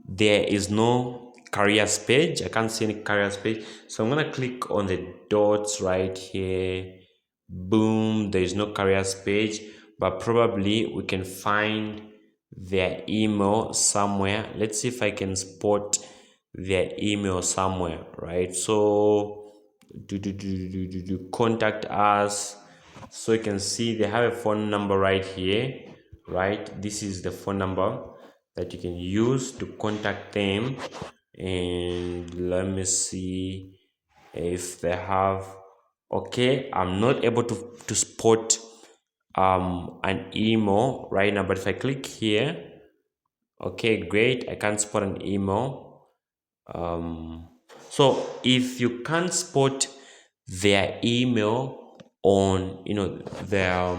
there is no careers page. I can't see any careers page. So I'm gonna click on the dots right here. Boom, there is no careers page, but probably we can find their email somewhere. Let's see if I can spot their email somewhere, right? So contact us. So you can see they have a phone number right here, right? This is the phone number that you can use to contact them. And let me see if they have. Okay, I'm not able to spot an email right now, but if I click here, okay, great, I can spot an email. So if you can't spot their email, on their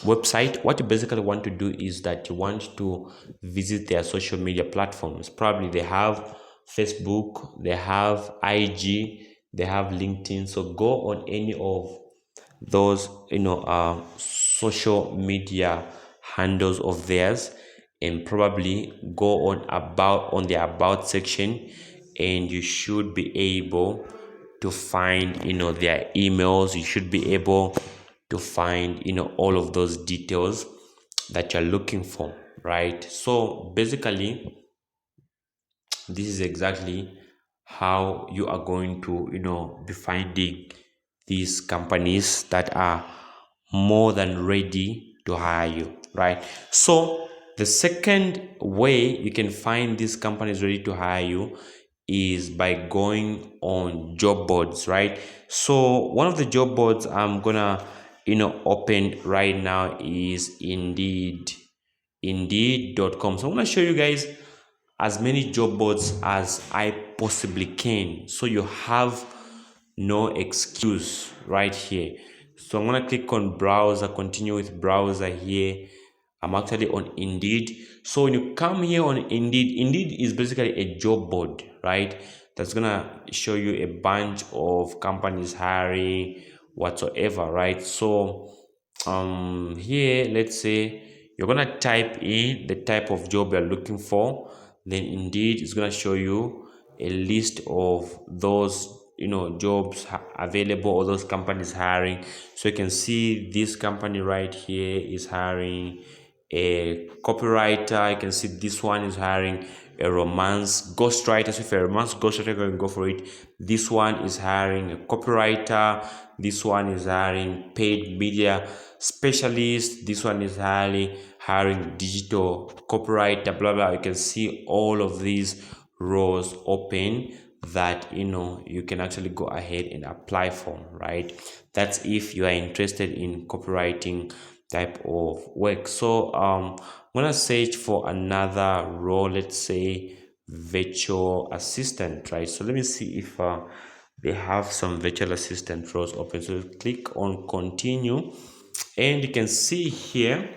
website, what you basically want to do is that you want to visit their social media platforms. Probably they have Facebook, they have IG, they have LinkedIn. So go on any of those social media handles of theirs, and probably go on the about section, and you should be able to find their emails. You should be able to find all of those details that you're looking for, right? So basically, this is exactly how you are going to be finding these companies that are more than ready to hire you, right? So the second way you can find these companies ready to hire you is by going on job boards, right? So one of the job boards I'm gonna open right now is indeed.com. So I'm gonna show you guys as many job boards as I possibly can, so you have no excuse right here. So I'm gonna click on browser, continue with browser here. I'm actually on Indeed. So when you come here on Indeed is basically a job board, right? That's gonna show you a bunch of companies hiring whatsoever, right? So here, let's say you're gonna type in the type of job you're looking for, then Indeed is gonna show you a list of those jobs available, or those companies hiring. So you can see this company right here is hiring a copywriter. You can see this one is hiring a romance ghostwriter. So if you're a romance ghostwriter, you can go for it. This one is hiring a copywriter. This one is hiring paid media specialist. This one is hiring digital copywriter, blah blah. You can see all of these roles open that you can actually go ahead and apply for, right? That's if you are interested in copywriting type of work. So I'm gonna search for another role, let's say virtual assistant, right? So let me see if they have some virtual assistant roles open. So click on continue, and you can see here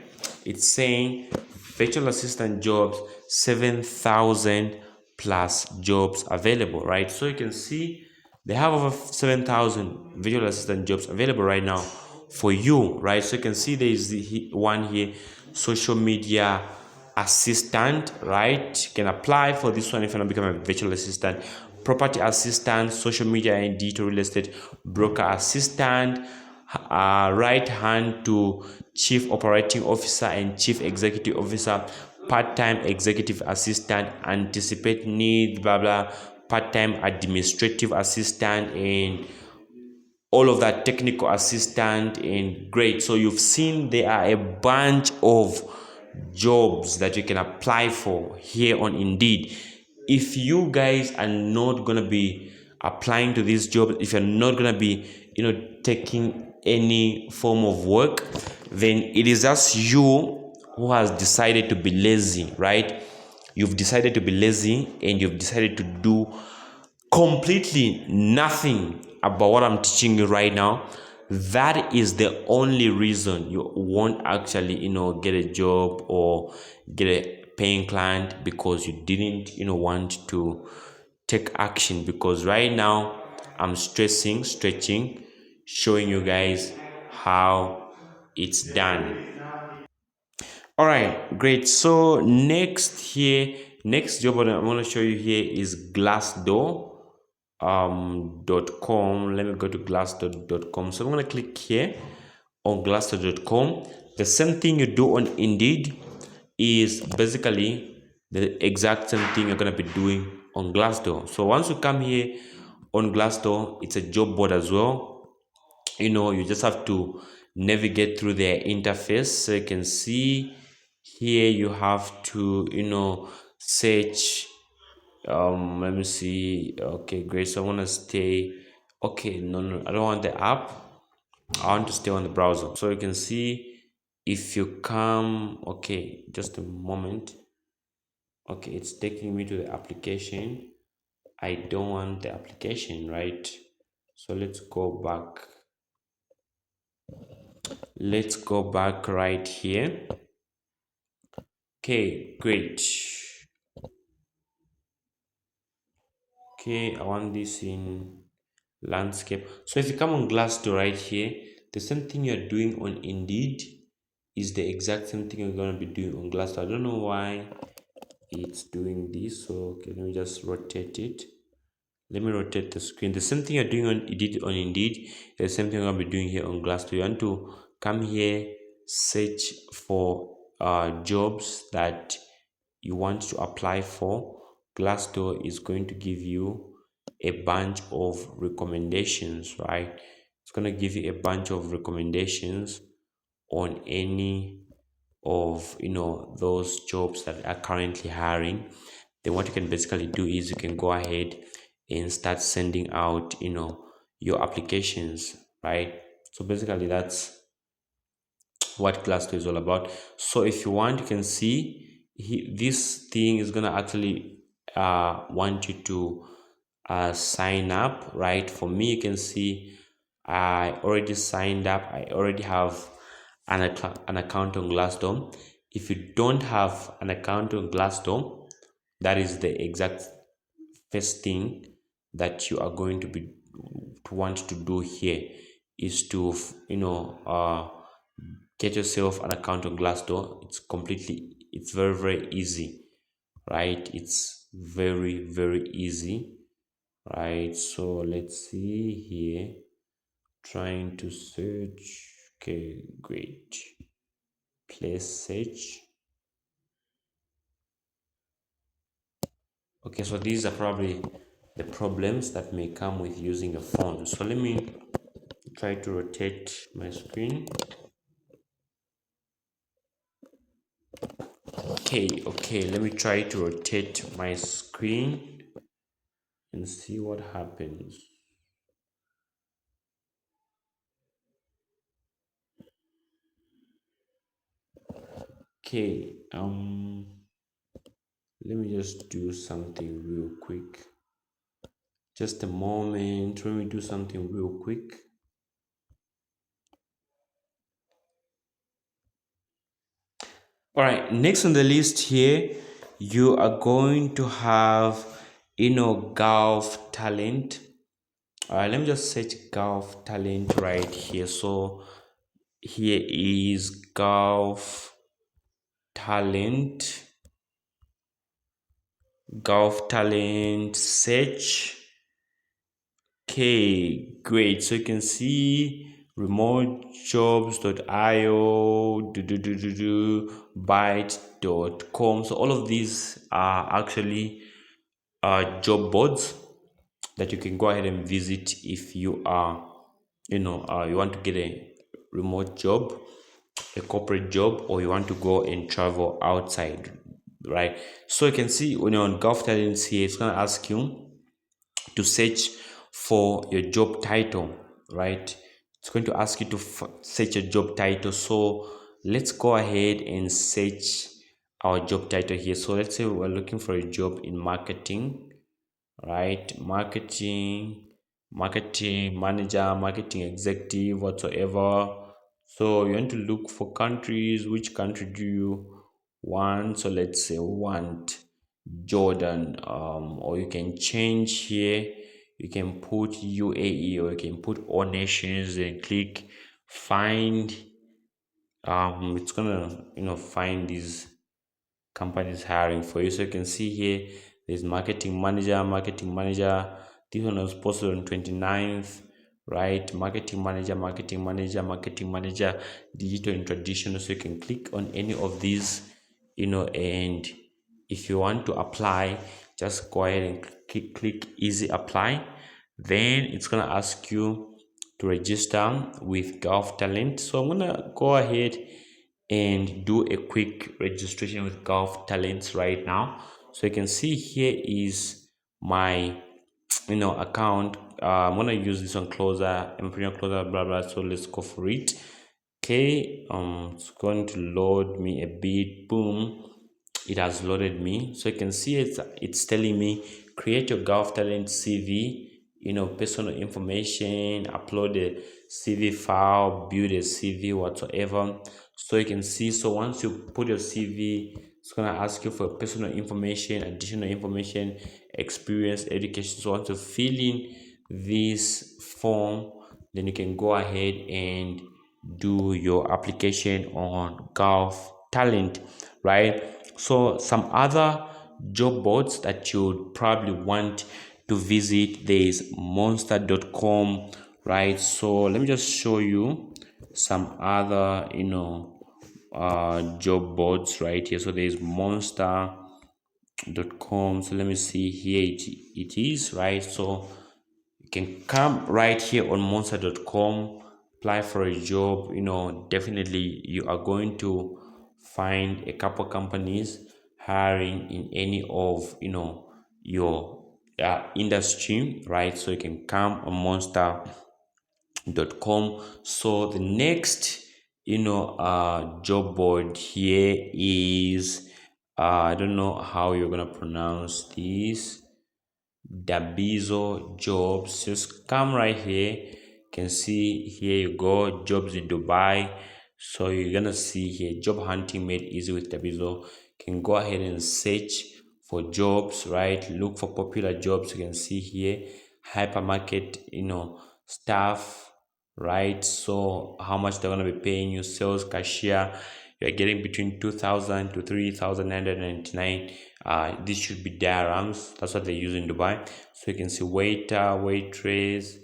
it's saying virtual assistant jobs, 7,000 plus jobs available, right? So you can see they have over 7,000 virtual assistant jobs available right now for you, right? So you can see there is one here, social media assistant, right? You can apply for this one if you want to become a virtual assistant. Property assistant, social media and digital real estate broker assistant, right hand to chief operating officer and chief executive officer, part-time executive assistant, anticipate needs, blah blah, part-time administrative assistant, and all of that, technical assistant, and great. So you've seen there are a bunch of jobs that you can apply for here on Indeed. If you guys are not gonna be applying to this job, if you're not gonna be taking any form of work, then it is just you who has decided to be lazy, right? You've decided to be lazy, and you've decided to do completely nothing about what I'm teaching you right now. That is the only reason you won't actually get a job or get a paying client, because you didn't want to take action. Because right now I'm stretching, showing you guys how it's done. All right, great. So next job I'm going to show you here is Glassdoor .com. Let me go to glassdoor.com. So I'm going to click here on glassdoor.com. The same thing you do on Indeed is basically the exact same thing you're going to be doing on Glassdoor. So once you come here on Glassdoor, it's a job board as well. You just have to navigate through their interface. So you can see here you have to search. Let me see. Okay, great. So I want to stay. Okay, no, I don't want the app. I want to stay on the browser. So you can see if you come. Okay, just a moment. Okay, it's taking me to the application. I don't want the application, right? So let's go back. let's go back right here. Okay, great. Okay, I want this in landscape. So if you come on Glassdoor right here, the same thing you're doing on Indeed is the exact same thing you're gonna be doing on Glassdoor. I don't know why it's doing this. So okay, let me just rotate it. Let me rotate the screen. The same thing you're doing on Indeed, the same thing I'm gonna be doing here on Glassdoor. You want to come here, search for jobs that you want to apply for. Glassdoor is going to give you a bunch of recommendations, right? It's going to give you a bunch of recommendations on any of those jobs that are currently hiring. Then what you can basically do is you can go ahead and start sending out your applications, right? So basically that's what Glassdoor is all about. So if you want, you can see this thing is gonna actually want you to sign up, right? For me, you can see I already signed up. I already have an account on Glassdoor. If you don't have an account on Glassdoor, that is the exact first thing that you are going to want to do here is to get yourself an account on Glassdoor. It's very, very easy, right? It's very, very easy, right? So let's see here, trying to search. Okay, great. Place search. Okay, so these are probably the problems that may come with using a phone. So let me try to rotate my screen. Okay, let me try to rotate my screen and see what happens. Okay, let me just do something real quick. Just a moment, let me do something real quick. All right, next on the list here, you are going to have, golf talent. All right, let me just search golf talent right here. So here is talent, golf talent search. Okay, great. So you can see remotejobs.io, byte.com. So all of these are actually job boards that you can go ahead and visit if you are, you want to get a remote job, a corporate job, or you want to go and travel outside, right? So you can see when you're on Golf Talents here, it's going to ask you to search for your job title, right? It's going to ask you to search your job title. So let's go ahead and search our job title here. So let's say we're looking for a job in marketing, right? Marketing manager, marketing executive, whatsoever. So you want to look for countries. Which country do you want? So let's say we want Jordan, or you can change here. You can put UAE, or you can put all nations and click find. It's gonna find these companies hiring for you. So you can see here there's marketing manager. This one was posted on 29th, right? Marketing manager, digital and traditional. So you can click on any of these, and if you want to apply, just go ahead and click easy apply. Then it's gonna ask you to register with Golf Talent. So I'm gonna go ahead and do a quick registration with Golf Talents right now. So you can see here is my account. I'm gonna use this one closer, Imperial closer, blah blah. So let's go for it. Okay, it's going to load me a bit. Boom, it has loaded me. So you can see it's telling me create your Golf Talent CV, personal information, upload the CV file, build a CV whatsoever. So you can see, so once you put your CV, it's gonna ask you for personal information, additional information, experience, education. So once you fill in this form, then you can go ahead and do your application on Gulf Talent, right? So some other job boards that you'd probably want to visit, there is monster.com, right? So let me just show you some other job boards right here. So there's monster.com. So let me see here, it is right. So you can come right here on monster.com, apply for a job. Definitely you are going to find a couple companies hiring in any of your industry, right? So you can come on monster.com. So the next job board here is I don't know how you're gonna pronounce this, Dabizo Jobs. Just come right here. You can see here you go, jobs in Dubai. So you're gonna see here, job hunting made easy with Dabizo. You can go ahead and search for jobs, right? Look for popular jobs. You can see here, hypermarket, staff, right? So how much they're gonna be paying you, sales cashier, you're getting between 2,000 to 3,999. This should be dirhams. That's what they use in Dubai. So you can see waiter, waitress,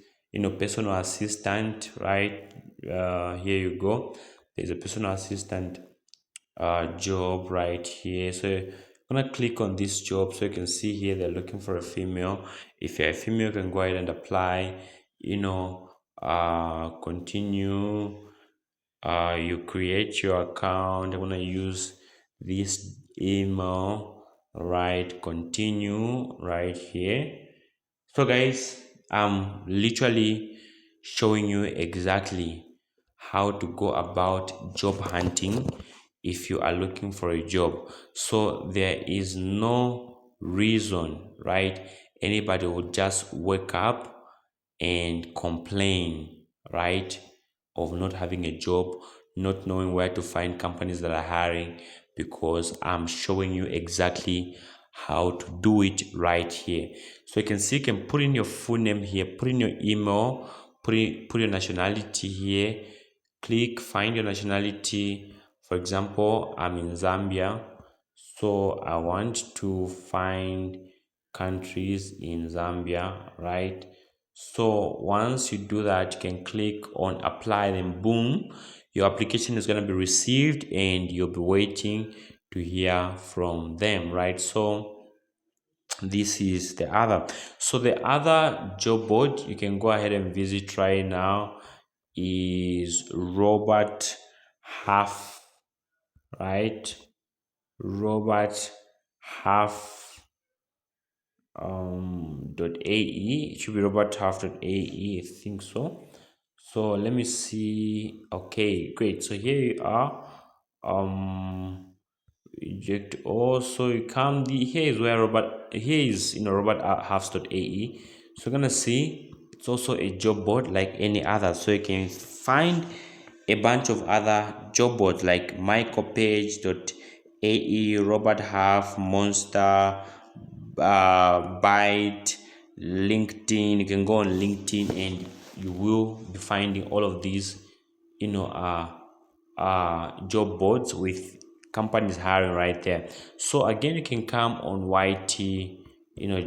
personal assistant, right? Here you go. There's a personal assistant job right here. So I'm gonna click on this job. So you can see here they're looking for a female. If you're a female, you can go ahead and apply. Continue. You create your account. I'm gonna use this email, right? Continue right here. So guys, I'm literally showing you exactly how to go about job hunting if you are looking for a job. So there is no reason, right? Anybody would just wake up and complain, right, of not having a job, not knowing where to find companies that are hiring, because I'm showing you exactly how to do it right here. So you can see, you can put in your full name here, put in your email, put your nationality here, click find your nationality. For example, I'm in Zambia, so I want to find countries in Zambia, right? So once you do that, you can click on apply, then boom, your application is going to be received and you'll be waiting to hear from them, right? So this is the other. So the other job board you can go ahead and visit right now is Robert Half, right? Robert Half .ae. It should be roberthalf.ae, I think so. So let me see. Okay, great. So here you are. Reject also. You come the here is where Robert, here is roberthalf.ae. So you're gonna see it's also a job board like any other. So you can find a bunch of other job boards like mycopage.ae, Robert Half, Monster, Byte, LinkedIn. You can go on LinkedIn and you will be finding all of these job boards with companies hiring right there. So again, you can come on YT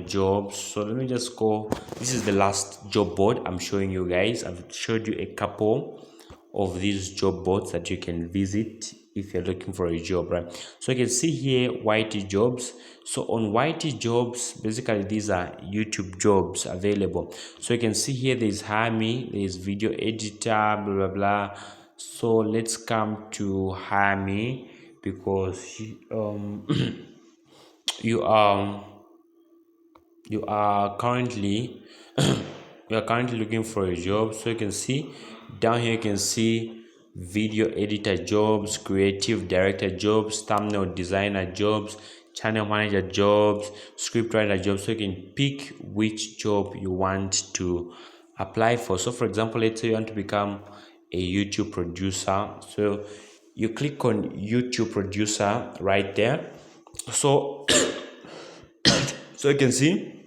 jobs. So let me just go. This is the last job board I'm showing you guys. I've showed you a couple of these job boards that you can visit if you're looking for a job, right? So you can see here YT jobs. So on YT jobs, basically these are YouTube jobs available. So you can see here there's hire me, there's video editor, blah blah blah. So let's come to hire me, because you you are currently you are currently looking for a job. So you can see down here, you can see video editor jobs, creative director jobs, thumbnail designer jobs, channel manager jobs, script writer jobs. So you can pick which job you want to apply for. So for example, let's say you want to become a YouTube producer, so you click on YouTube producer right there. So so you can see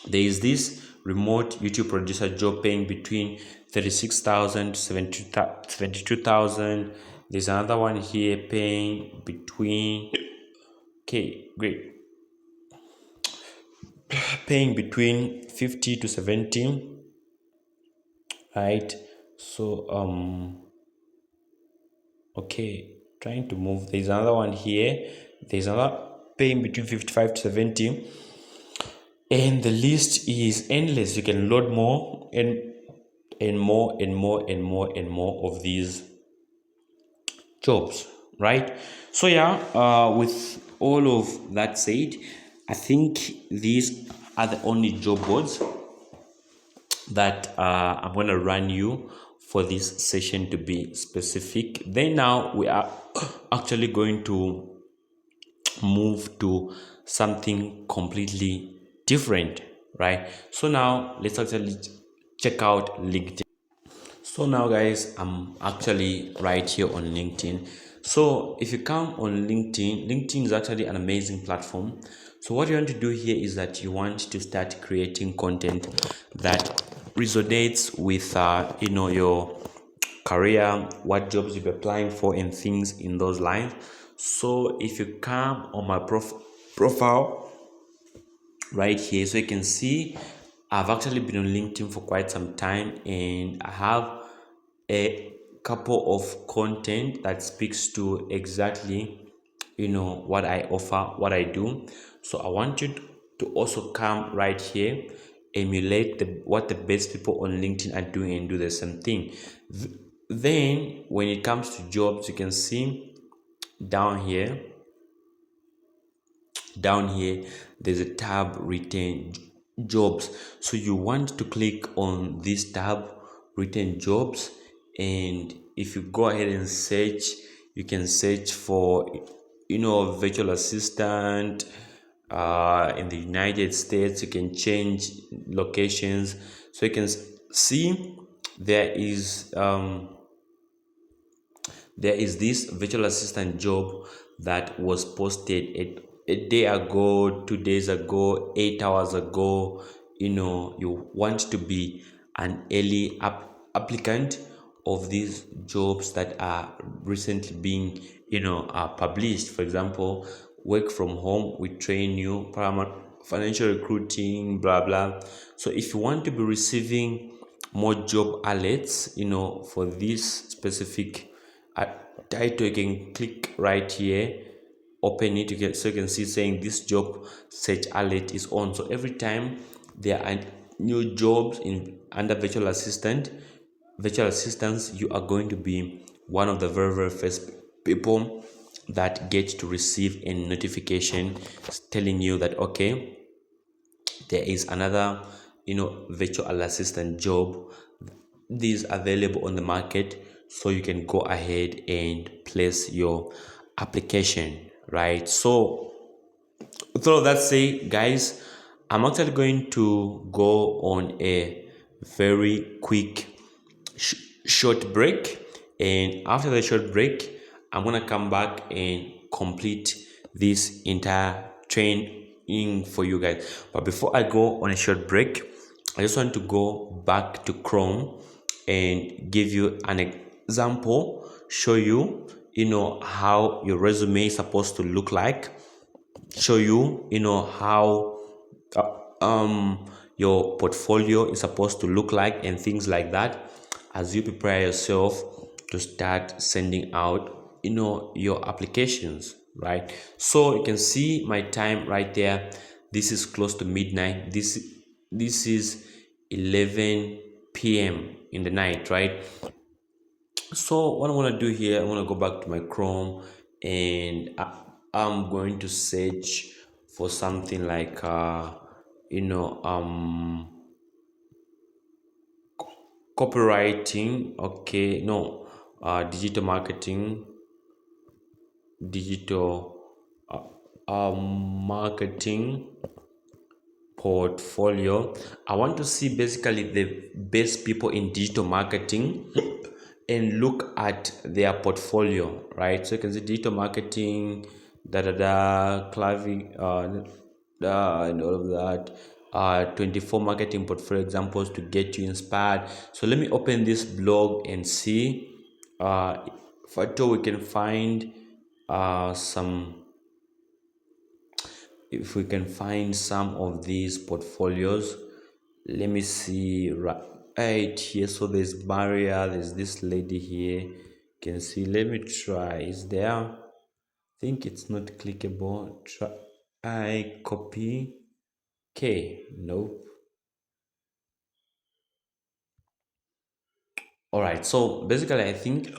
there is this remote YouTube producer job paying between 36,000 to 72,000. There's another one here paying between, okay, great, paying between 50 to 70, right? So okay, trying to move. There's another one here. There's another paying between 55 to 70, and the list is endless. You can load more and more and more and more and more of these jobs, right? So yeah, with all of that said, I think these are the only job boards that I'm going to run you for this session, to be specific. Then now we are actually going to move to something completely different, right? So now let's actually check out LinkedIn. So now guys, I'm actually right here on LinkedIn. So if you come on LinkedIn, LinkedIn is actually an amazing platform. So what you want to do here is that you want to start creating content that resonates with your career, what jobs you'll be applying for, and things in those lines. So if you come on my profile right here, so you can see I've actually been on LinkedIn for quite some time, and I have a couple of content that speaks to exactly what I offer, what I do. So I want you to also come right here, emulate what the best people on LinkedIn are doing, and do the same thing. Then when it comes to jobs, you can see down here there's a tab written jobs. So you want to click on this tab written jobs, and if you go ahead and search, you can search for virtual assistant in the United States. You can change locations, so you can see there is this virtual assistant job that was posted a day ago, 2 days ago, 8 hours ago. You want to be an early applicant of these jobs that are recently being published. For example, work from home, we train you, paramount financial recruiting, blah blah. So if you want to be receiving more job alerts for this specific title, you can click right here, open it, so you can see saying this job search alert is on. So every time there are new jobs in under virtual assistants, you are going to be one of the very first people that get to receive a notification telling you that okay, there is another virtual assistant job these available on the market, so you can go ahead and place your application, right? So with all of that said, guys, I'm actually going to go on a very quick short break, and after the short break I'm gonna come back and complete this entire training for you guys. But before I go on a short break, I just want to go back to Chrome and give you an example, show you how your resume is supposed to look like, show you how your portfolio is supposed to look like, and things like that, as you prepare yourself to start sending out your applications, right? So you can see my time right there. This is close to midnight. This is 11 p.m. in the night, right? So what I'm gonna do here, I'm gonna go back to my Chrome, and I'm going to search for something like you know um copywriting. Okay, no, digital marketing, digital marketing portfolio. I want to see basically the best people in digital marketing and look at their portfolio, right? So you can see digital marketing, claving, and all of that. 24 marketing portfolio examples to get you inspired. So let me open this blog and see if at all we can find some, if we can find some of these portfolios. Let me see right here. So there's Maria, there's this lady here, you can see. Let me try, is there, I think it's not clickable. Try copy. Okay, nope. All right, so basically I think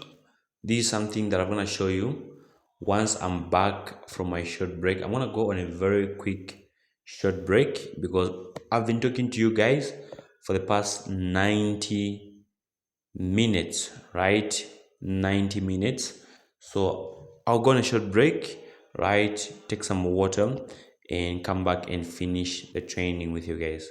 this is something that I'm gonna show you once I'm back from my short break. I'm gonna go on a very quick short break because I've been talking to you guys for the past 90 minutes, right? 90 minutes. So I'll go on a short break, right? Take some water and come back and finish the training with you guys.